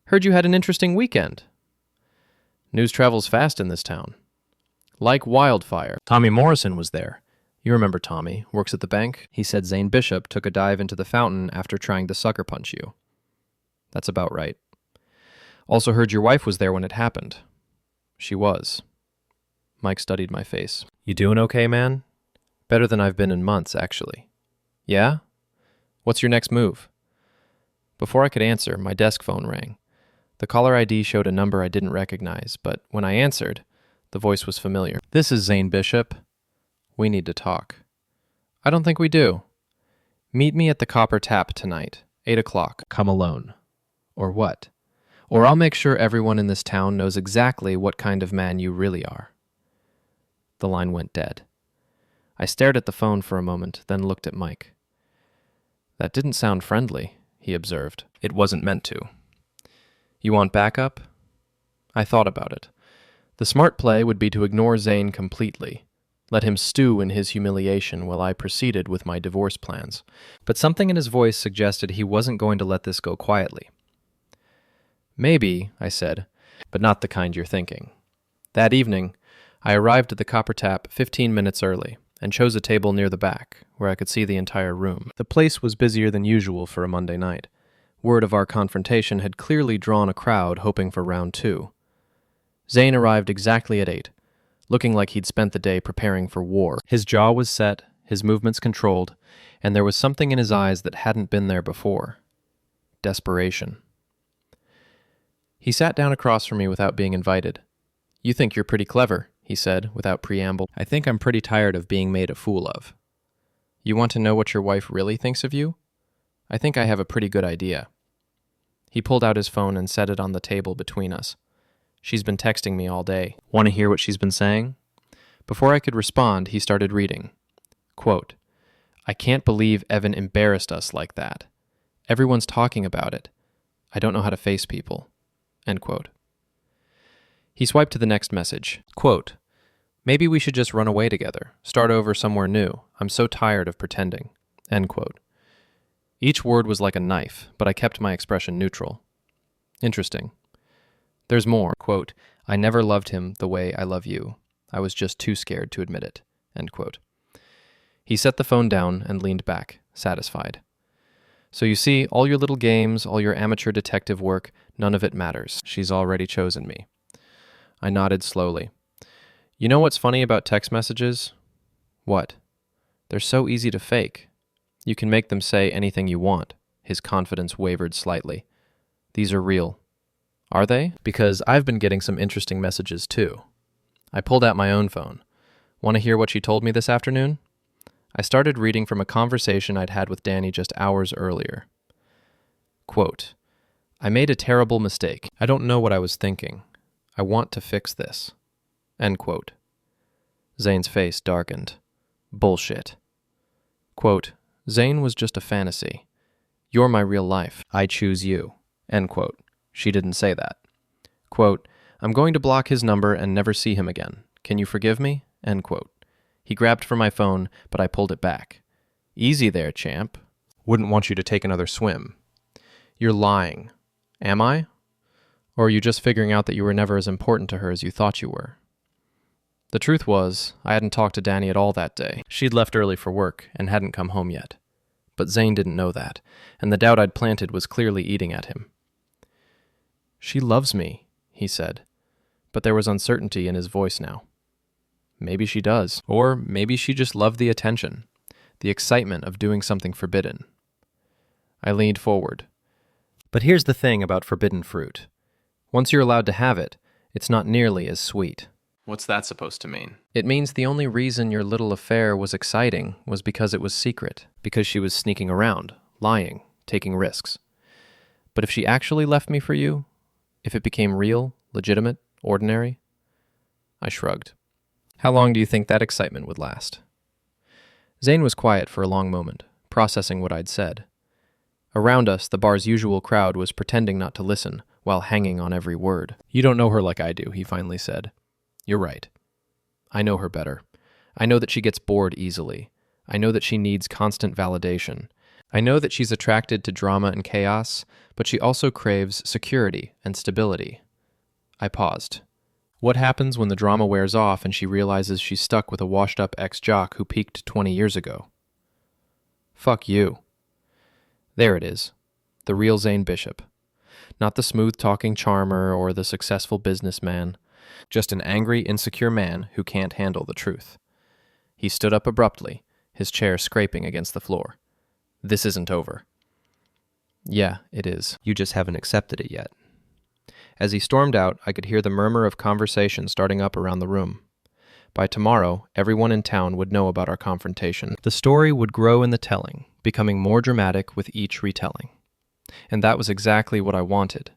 [SPEAKER 1] "heard you had an interesting weekend." News travels fast in this town. Like wildfire. Tommy Morrison was there. You remember Tommy, works at the bank? He said Zane Bishop took a dive into the fountain after trying to sucker punch you. That's about right. Also heard your wife was there when it happened. She was. Mike studied my face. You doing okay, man? Better than I've been in months, actually. Yeah? What's your next move? Before I could answer, my desk phone rang. The caller ID showed a number I didn't recognize, but when I answered, the voice was familiar. This is Zane Bishop. We need to talk. I don't think we do. Meet me at the Copper Tap tonight, 8 o'clock. Come alone. Or what? Or I'll make sure everyone in this town knows exactly what kind of man you really are. The line went dead. I stared at the phone for a moment, then looked at Mike. That didn't sound friendly, he observed. It wasn't meant to. You want backup? I thought about it. The smart play would be to ignore Zane completely, let him stew in his humiliation while I proceeded with my divorce plans. But something in his voice suggested he wasn't going to let this go quietly. Maybe, I said, but not the kind you're thinking. That evening, I arrived at the Copper Tap 15 minutes early and chose a table near the back, where I could see the entire room. The place was busier than usual for a Monday night. Word of our confrontation had clearly drawn a crowd hoping for round 2. Zane arrived exactly at 8, looking like he'd spent the day preparing for war. His jaw was set, his movements controlled, and there was something in his eyes that hadn't been there before. Desperation. He sat down across from me without being invited. You think you're pretty clever, he said, without preamble. I think I'm pretty tired of being made a fool of. You want to know what your wife really thinks of you? I think I have a pretty good idea. He pulled out his phone and set it on the table between us. She's been texting me all day. Want to hear what she's been saying? Before I could respond, he started reading. Quote, I can't believe Evan embarrassed us like that. Everyone's talking about it. I don't know how to face people. End quote. He swiped to the next message. Quote, maybe we should just run away together, start over somewhere new. I'm so tired of pretending. End quote. Each word was like a knife, but I kept my expression neutral. Interesting. There's more. Quote, I never loved him the way I love you. I was just too scared to admit it. End quote. He set the phone down and leaned back, satisfied. So you see, all your little games, all your amateur detective work, none of it matters. She's already chosen me. I nodded slowly. You know what's funny about text messages? What? They're so easy to fake. You can make them say anything you want. His confidence wavered slightly. These are real. Are they? Because I've been getting some interesting messages too. I pulled out my own phone. Want to hear what she told me this afternoon? I started reading from a conversation I'd had with Dani just hours earlier. Quote, I made a terrible mistake. I don't know what I was thinking. I want to fix this. End quote. Zane's face darkened. Bullshit. Quote, Zane was just a fantasy. You're my real life. I choose you. End quote. She didn't say that. Quote, I'm going to block his number and never see him again. Can you forgive me? End quote. He grabbed for my phone, but I pulled it back. Easy there, champ. Wouldn't want you to take another swim. You're lying. Am I? Or are you just figuring out that you were never as important to her as you thought you were? The truth was, I hadn't talked to Dani at all that day. She'd left early for work and hadn't come home yet. But Zane didn't know that, and the doubt I'd planted was clearly eating at him. She loves me, he said, but there was uncertainty in his voice now. Maybe she does, or maybe she just loved the attention, the excitement of doing something forbidden. I leaned forward. But here's the thing about forbidden fruit. Once you're allowed to have it, it's not nearly as sweet.
[SPEAKER 2] What's that supposed to mean?
[SPEAKER 1] It means the only reason your little affair was exciting was because it was secret, because she was sneaking around, lying, taking risks. But if she actually left me for you, if it became real, legitimate, ordinary, I shrugged. How long do you think that excitement would last? Zane was quiet for a long moment, processing what I'd said. Around us, the bar's usual crowd was pretending not to listen, while hanging on every word. You don't know her like I do, he finally said. You're right. I know her better. I know that she gets bored easily. I know that she needs constant validation. I know that she's attracted to drama and chaos, but she also craves security and stability. I paused. What happens when the drama wears off and she realizes she's stuck with a washed-up ex-jock who peaked 20 years ago? Fuck you. There it is. The real Zane Bishop. Not the smooth-talking charmer or the successful businessman. Just an angry, insecure man who can't handle the truth. He stood up abruptly, his chair scraping against the floor. This isn't over. Yeah, it is. You just haven't accepted it yet. As he stormed out, I could hear the murmur of conversation starting up around the room. By tomorrow, everyone in town would know about our confrontation. The story would grow in the telling, becoming more dramatic with each retelling. And that was exactly what I wanted.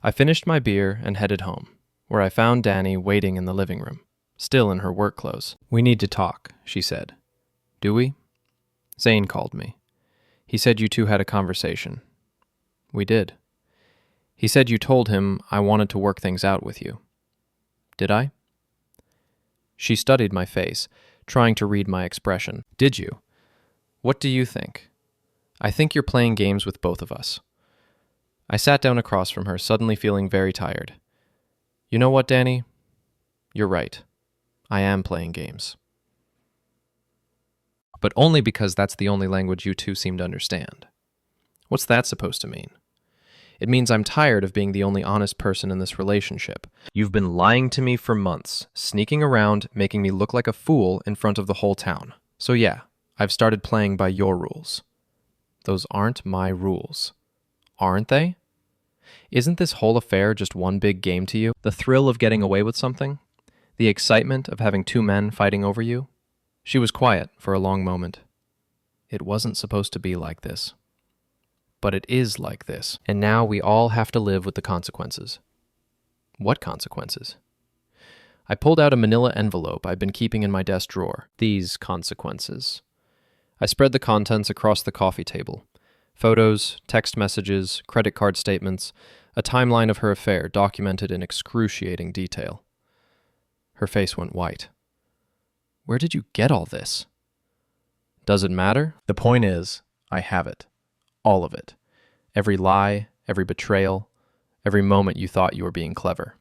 [SPEAKER 1] I finished my beer and headed home, where I found Dani waiting in the living room, still in her work clothes. We need to talk, she said. Do we? Zane called me. He said you two had a conversation. We did. He said you told him I wanted to work things out with you. Did I? She studied my face, trying to read my expression. Did you? What do you think? I think you're playing games with both of us. I sat down across from her, suddenly feeling very tired. You know what, Dani? You're right. I am playing games. But only because that's the only language you two seem to understand. What's that supposed to mean? It means I'm tired of being the only honest person in this relationship. You've been lying to me for months, sneaking around, making me look like a fool in front of the whole town. So yeah, I've started playing by your rules. Those aren't my rules. Aren't they? Isn't this whole affair just one big game to you? The thrill of getting away with something? The excitement of having two men fighting over you? She was quiet for a long moment. It wasn't supposed to be like this. But it is like this, and now we all have to live with the consequences. What consequences? I pulled out a manila envelope I'd been keeping in my desk drawer. These consequences. I spread the contents across the coffee table. Photos, text messages, credit card statements, a timeline of her affair documented in excruciating detail. Her face went white. Where did you get all this? Does it matter? The point is, I have it. All of it. Every lie, every betrayal, every moment you thought you were being clever.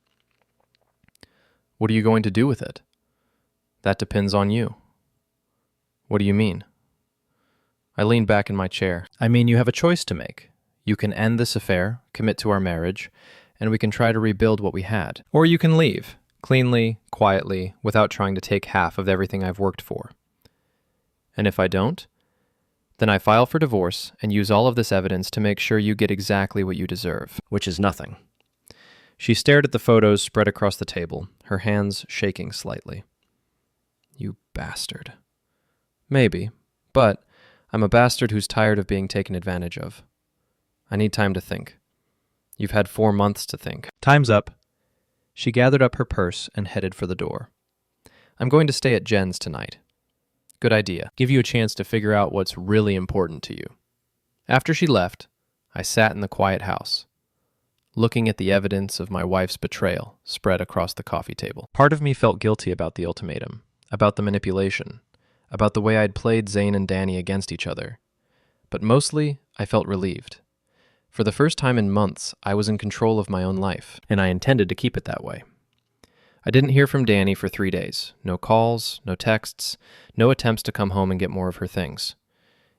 [SPEAKER 1] What are you going to do with it? That depends on you. What do you mean? I leaned back in my chair. I mean, you have a choice to make. You can end this affair, commit to our marriage, and we can try to rebuild what we had. Or you can leave, cleanly, quietly, without trying to take half of everything I've worked for. And if I don't, then I file for divorce and use all of this evidence to make sure you get exactly what you deserve, which is nothing. She stared at the photos spread across the table, her hands shaking slightly. You bastard. Maybe, but I'm a bastard who's tired of being taken advantage of. I need time to think. You've had 4 months to think. Time's up. She gathered up her purse and headed for the door. I'm going to stay at Jen's tonight. Good idea. Give you a chance to figure out what's really important to you. After she left, I sat in the quiet house, looking at the evidence of my wife's betrayal spread across the coffee table. Part of me felt guilty about the ultimatum, about the manipulation, about the way I'd played Zane and Dani against each other. But mostly, I felt relieved. For the first time in months, I was in control of my own life, and I intended to keep it that way. I didn't hear from Dani for 3 days. No calls, no texts, no attempts to come home and get more of her things.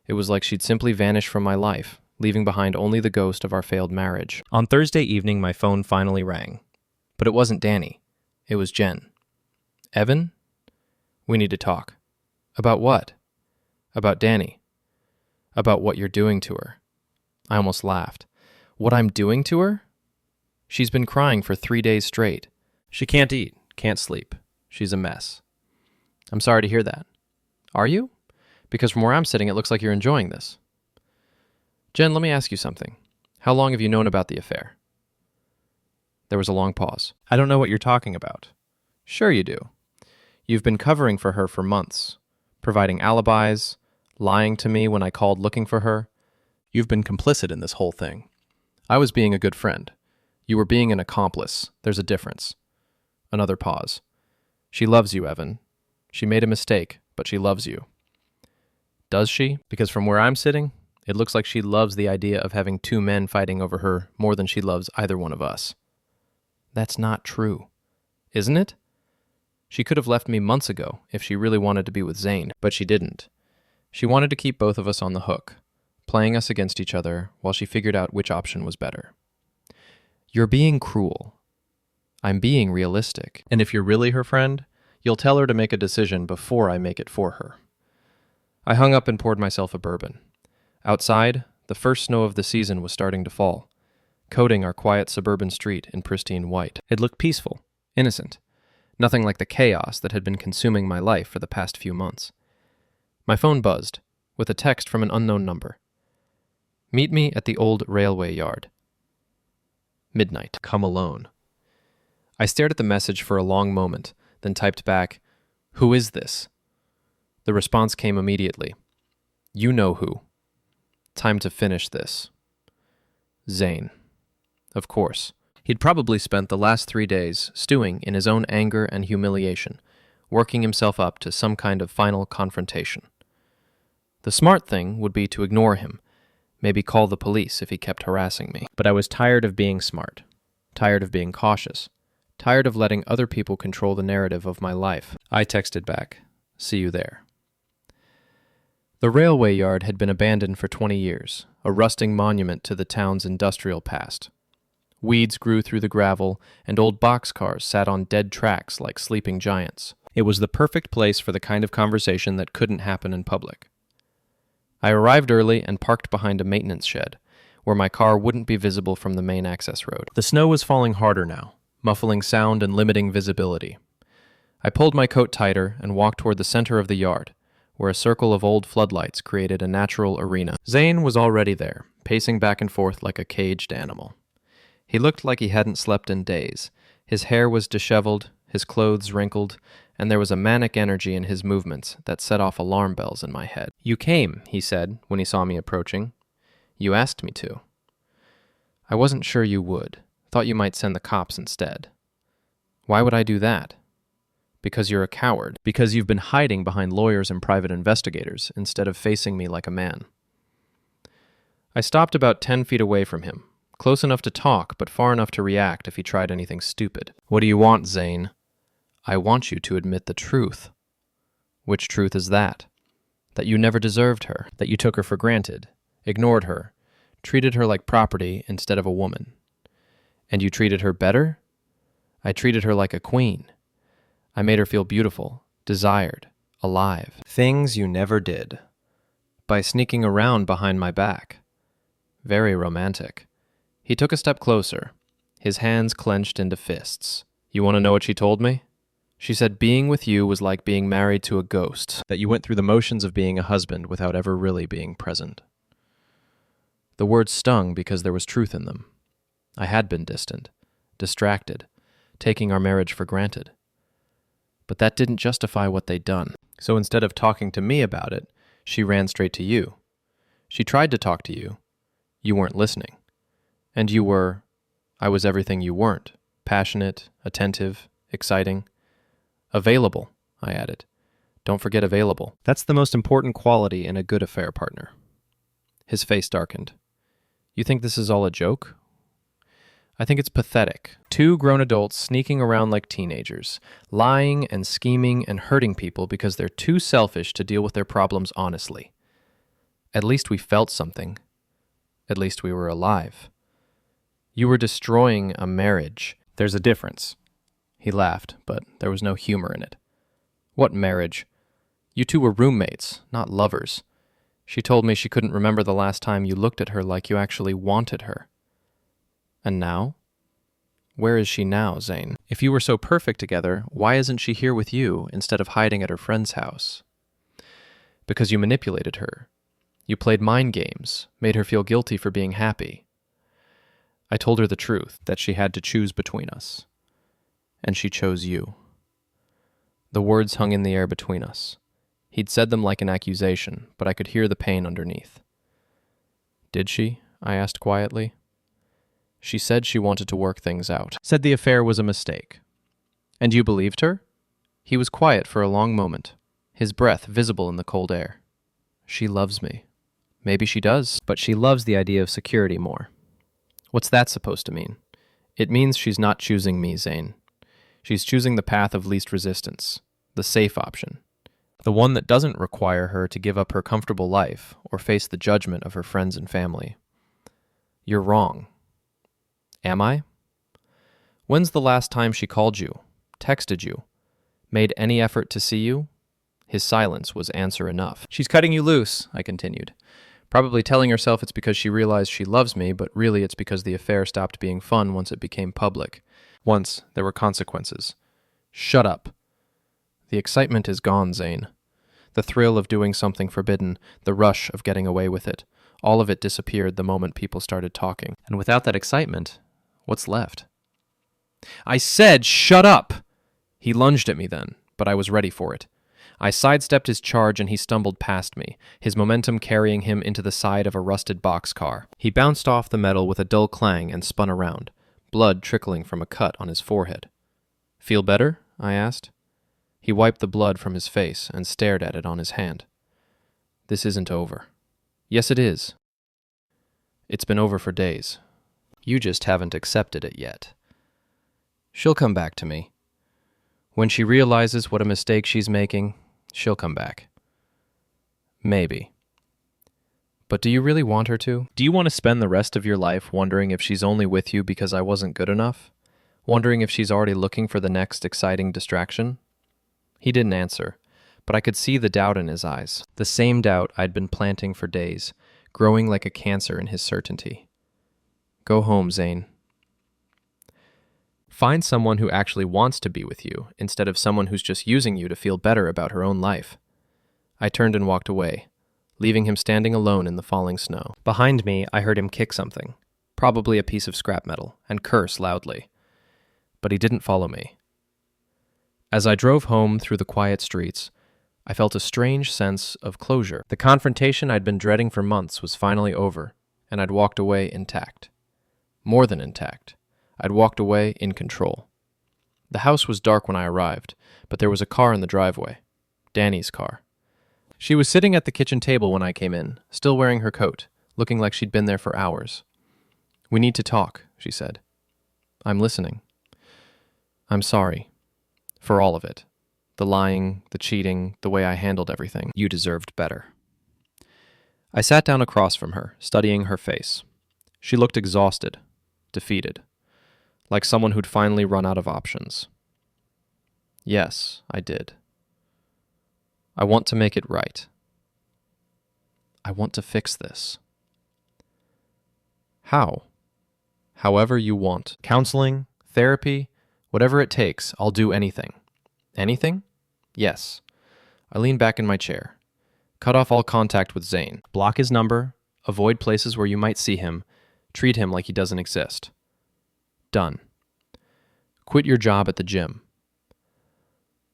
[SPEAKER 1] It was like she'd simply vanished from my life, leaving behind only the ghost of our failed marriage. On Thursday evening, my phone finally rang. But it wasn't Dani. It was Jen. Evan? We need to talk. About what? About Dani. About what you're doing to her. I almost laughed. What I'm doing to her? She's been crying for 3 days straight. She can't eat, Can't sleep. She's a mess. I'm sorry to hear that. Are you? Because from where I'm sitting, it looks like you're enjoying this. Jen, let me ask you something. How long have you known about the affair? There was a long pause. I don't know what you're talking about. Sure you do. You've been covering for her for months, providing alibis, lying to me when I called looking for her. You've been complicit in this whole thing. I was being a good friend. You were being an accomplice. There's a difference. Another pause. She loves you, Evan. She made a mistake, but she loves you. Does she? Because from where I'm sitting, it looks like she loves the idea of having two men fighting over her more than she loves either one of us. That's not true. Isn't it? She could have left me months ago if she really wanted to be with Zane, but she didn't. She wanted to keep both of us on the hook, playing us against each other while she figured out which option was better. You're being cruel. I'm being realistic. And if you're really her friend, you'll tell her to make a decision before I make it for her. I hung up and poured myself a bourbon. Outside, the first snow of the season was starting to fall, coating our quiet suburban street in pristine white. It looked peaceful, innocent, nothing like the chaos that had been consuming my life for the past few months. My phone buzzed, with a text from an unknown number. Meet me at the old railway yard. Midnight. Come alone. I stared at the message for a long moment, then typed back, "Who is this?" The response came immediately. You know who. Time to finish this. Zane. Of course. He'd probably spent the last 3 days stewing in his own anger and humiliation, working himself up to some kind of final confrontation. The smart thing would be to ignore him, maybe call the police if he kept harassing me. But I was tired of being smart, tired of being cautious, tired of letting other people control the narrative of my life. I texted back, "See you there." The railway yard had been abandoned for 20 years, a rusting monument to the town's industrial past. Weeds grew through the gravel, and old boxcars sat on dead tracks like sleeping giants. It was the perfect place for the kind of conversation that couldn't happen in public. I arrived early and parked behind a maintenance shed, where my car wouldn't be visible from the main access road. The snow was falling harder now, muffling sound and limiting visibility. I pulled my coat tighter and walked toward the center of the yard, where a circle of old floodlights created a natural arena. Zane was already there, pacing back and forth like a caged animal. He looked like he hadn't slept in days. His hair was disheveled, his clothes wrinkled, and there was a manic energy in his movements that set off alarm bells in my head. "You came," he said when he saw me approaching. "You asked me to." "I wasn't sure you would. Thought you might send the cops instead." "Why would I do that?" "Because you're a coward. Because you've been hiding behind lawyers and private investigators instead of facing me like a man." I stopped about 10 feet away from him, close enough to talk but far enough to react if he tried anything stupid. "What do you want, Zane?" "I want you to admit the truth." "Which truth is that?" "That you never deserved her, that you took her for granted, ignored her, treated her like property instead of a woman." "And you treated her better?" "I treated her like a queen. I made her feel beautiful, desired, alive." "Things you never did." "By sneaking around behind my back." "Very romantic." He took a step closer, his hands clenched into fists. "You want to know what she told me?" "She said being with you was like being married to a ghost, that you went through the motions of being a husband without ever really being present." The words stung because there was truth in them. I had been distant, distracted, taking our marriage for granted. But that didn't justify what they'd done. So instead of talking to me about it, she ran straight to you. She tried to talk to you. You weren't listening. And I was everything you weren't. Passionate, attentive, exciting. Available, I added. Don't forget available. That's the most important quality in a good affair partner. His face darkened. You think this is all a joke? I think it's pathetic. Two grown adults sneaking around like teenagers, lying and scheming and hurting people because they're too selfish to deal with their problems honestly. At least we felt something. At least we were alive. You were destroying a marriage. There's a difference. He laughed, but there was no humor in it. What marriage? You two were roommates, not lovers. She told me she couldn't remember the last time you looked at her like you actually wanted her. And now? Where is she now, Zane? If you were so perfect together, why isn't she here with you instead of hiding at her friend's house? Because you manipulated her. You played mind games, made her feel guilty for being happy. I told her the truth, that she had to choose between us. And she chose you. The words hung in the air between us. He'd said them like an accusation, but I could hear the pain underneath. Did she? I asked quietly. She said she wanted to work things out. Said the affair was a mistake. And you believed her? He was quiet for a long moment, his breath visible in the cold air. She loves me. Maybe she does, but she loves the idea of security more. What's that supposed to mean? It means she's not choosing me, Zane. She's choosing the path of least resistance, the safe option, the one that doesn't require her to give up her comfortable life or face the judgment of her friends and family. You're wrong. Am I? When's the last time she called you, texted you, made any effort to see you? His silence was answer enough. She's cutting you loose, I continued, probably telling herself it's because she realized she loves me, but really it's because the affair stopped being fun once it became public. Once there were consequences. Shut up. The excitement is gone, Zane. The thrill of doing something forbidden, the rush of getting away with it, all of it disappeared the moment people started talking. And without that excitement, what's left? I said, shut up! He lunged at me then, but I was ready for it. I sidestepped his charge and he stumbled past me, his momentum carrying him into the side of a rusted boxcar. He bounced off the metal with a dull clang and spun around, blood trickling from a cut on his forehead. Feel better? I asked. He wiped the blood from his face and stared at it on his hand. This isn't over. Yes, it is. It's been over for days. You just haven't accepted it yet. She'll come back to me. When she realizes what a mistake she's making, she'll come back. Maybe. But do you really want her to? Do you want to spend the rest of your life wondering if she's only with you because I wasn't good enough? Wondering if she's already looking for the next exciting distraction? He didn't answer, but I could see the doubt in his eyes, the same doubt I'd been planting for days, growing like a cancer in his certainty. Go home, Zane. Find someone who actually wants to be with you, instead of someone who's just using you to feel better about her own life. I turned and walked away, leaving him standing alone in the falling snow. Behind me, I heard him kick something, probably a piece of scrap metal, and curse loudly. But he didn't follow me. As I drove home through the quiet streets, I felt a strange sense of closure. The confrontation I'd been dreading for months was finally over, and I'd walked away intact. More than intact. I'd walked away in control. The house was dark when I arrived, but there was a car in the driveway. Dani's car. She was sitting at the kitchen table when I came in, still wearing her coat, looking like she'd been there for hours. We need to talk, she said. I'm listening. I'm sorry. For all of it. The lying, the cheating, the way I handled everything. You deserved better. I sat down across from her, studying her face. She looked exhausted, defeated, like someone who'd finally run out of options. Yes, I did. I want to make it right. I want to fix this. How? However you want. Counseling, therapy, whatever it takes, I'll do anything. Anything? Yes. I leaned back in my chair. Cut off all contact with Zane. Block his number. Avoid places where you might see him. Treat him like he doesn't exist. Done. Quit your job at the gym.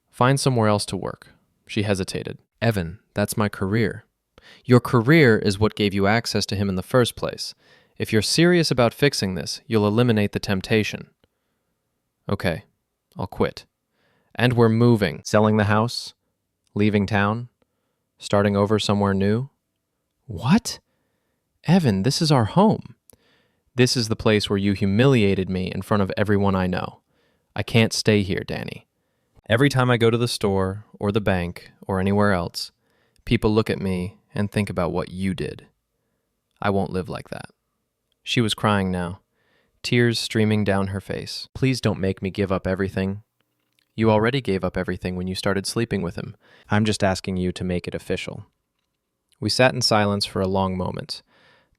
[SPEAKER 1] Find somewhere else to work. She hesitated. Evan, that's my career. Your career is what gave you access to him in the first place. If you're serious about fixing this, you'll eliminate the temptation. Okay, I'll quit. And we're moving. Selling the house? Leaving town? Starting over somewhere new? What? Evan, this is our home. This is the place where you humiliated me in front of everyone I know. I can't stay here, Dani. Every time I go to the store, or the bank, or anywhere else, people look at me and think about what you did. I won't live like that. She was crying now, tears streaming down her face. Please don't make me give up everything. You already gave up everything when you started sleeping with him. I'm just asking you to make it official. We sat in silence for a long moment,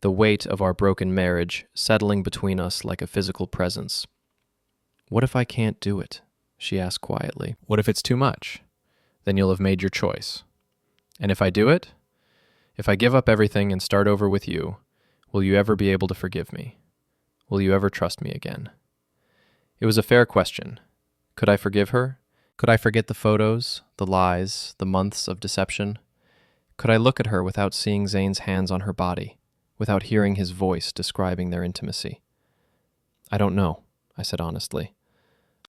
[SPEAKER 1] the weight of our broken marriage settling between us like a physical presence. What if I can't do it? She asked quietly. What if it's too much? Then you'll have made your choice. And if I do it? If I give up everything and start over with you, will you ever be able to forgive me? Will you ever trust me again? It was a fair question. Could I forgive her? Could I forget the photos, the lies, the months of deception? Could I look at her without seeing Zane's hands on her body, without hearing his voice describing their intimacy? I don't know, I said honestly.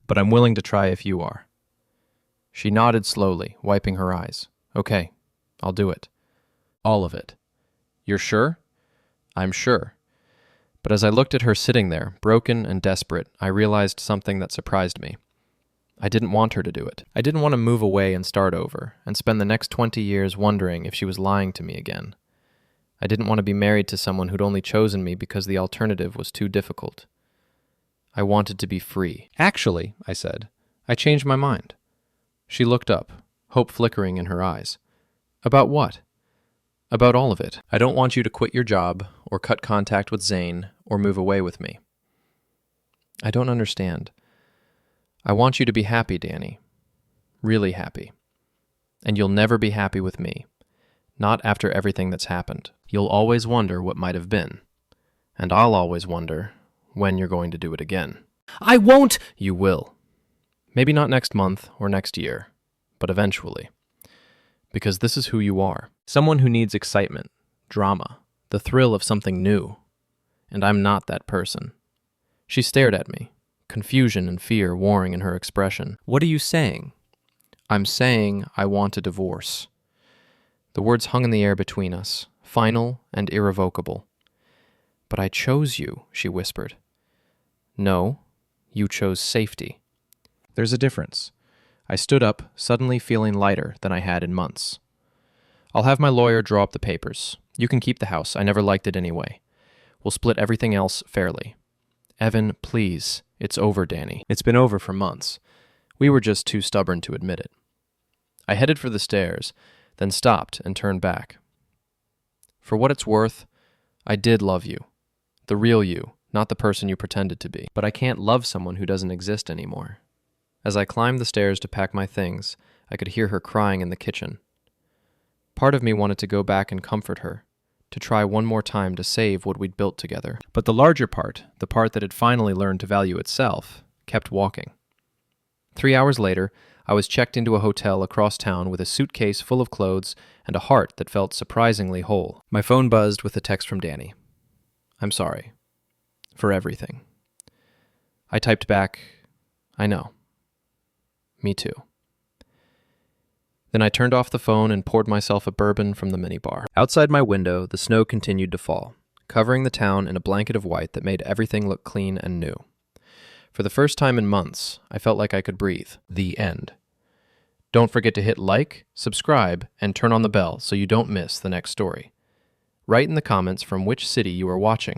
[SPEAKER 1] But I'm willing to try if you are. She nodded slowly, wiping her eyes. Okay, I'll do it. All of it. You're sure? I'm sure. But as I looked at her sitting there, broken and desperate, I realized something that surprised me. I didn't want her to do it. I didn't want to move away and start over, and spend the next 20 years wondering if she was lying to me again. I didn't want to be married to someone who'd only chosen me because the alternative was too difficult. I wanted to be free. Actually, I said, I changed my mind. She looked up, hope flickering in her eyes. About what? About all of it. I don't want you to quit your job, or cut contact with Zane, or move away with me. I don't understand. I want you to be happy, Dani. Really happy. And you'll never be happy with me. Not after everything that's happened. You'll always wonder what might have been. And I'll always wonder when you're going to do it again. I won't! You will. Maybe not next month or next year, but eventually. Because this is who you are. Someone who needs excitement, drama, the thrill of something new. And I'm not that person. She stared at me, confusion and fear warring in her expression. What are you saying? I'm saying I want a divorce. The words hung in the air between us, final and irrevocable. But I chose you, she whispered. No, you chose safety. There's a difference. I stood up, suddenly feeling lighter than I had in months. I'll have my lawyer draw up the papers. You can keep the house. I never liked it anyway. We'll split everything else fairly. Evan, please. It's over, Dani. It's been over for months. We were just too stubborn to admit it. I headed for the stairs, then stopped and turned back. For what it's worth, I did love you. The real you, not the person you pretended to be. But I can't love someone who doesn't exist anymore. As I climbed the stairs to pack my things, I could hear her crying in the kitchen. Part of me wanted to go back and comfort her, to try one more time to save what we'd built together. But the larger part, the part that had finally learned to value itself, kept walking. 3 hours later, I was checked into a hotel across town with a suitcase full of clothes and a heart that felt surprisingly whole. My phone buzzed with a text from Dani. I'm sorry. For everything. I typed back, I know. Me too. Then I turned off the phone and poured myself a bourbon from the minibar. Outside my window, the snow continued to fall, covering the town in a blanket of white that made everything look clean and new. For the first time in months, I felt like I could breathe. The end. Don't forget to hit like, subscribe, and turn on the bell so you don't miss the next story. Write in the comments from which city you are watching.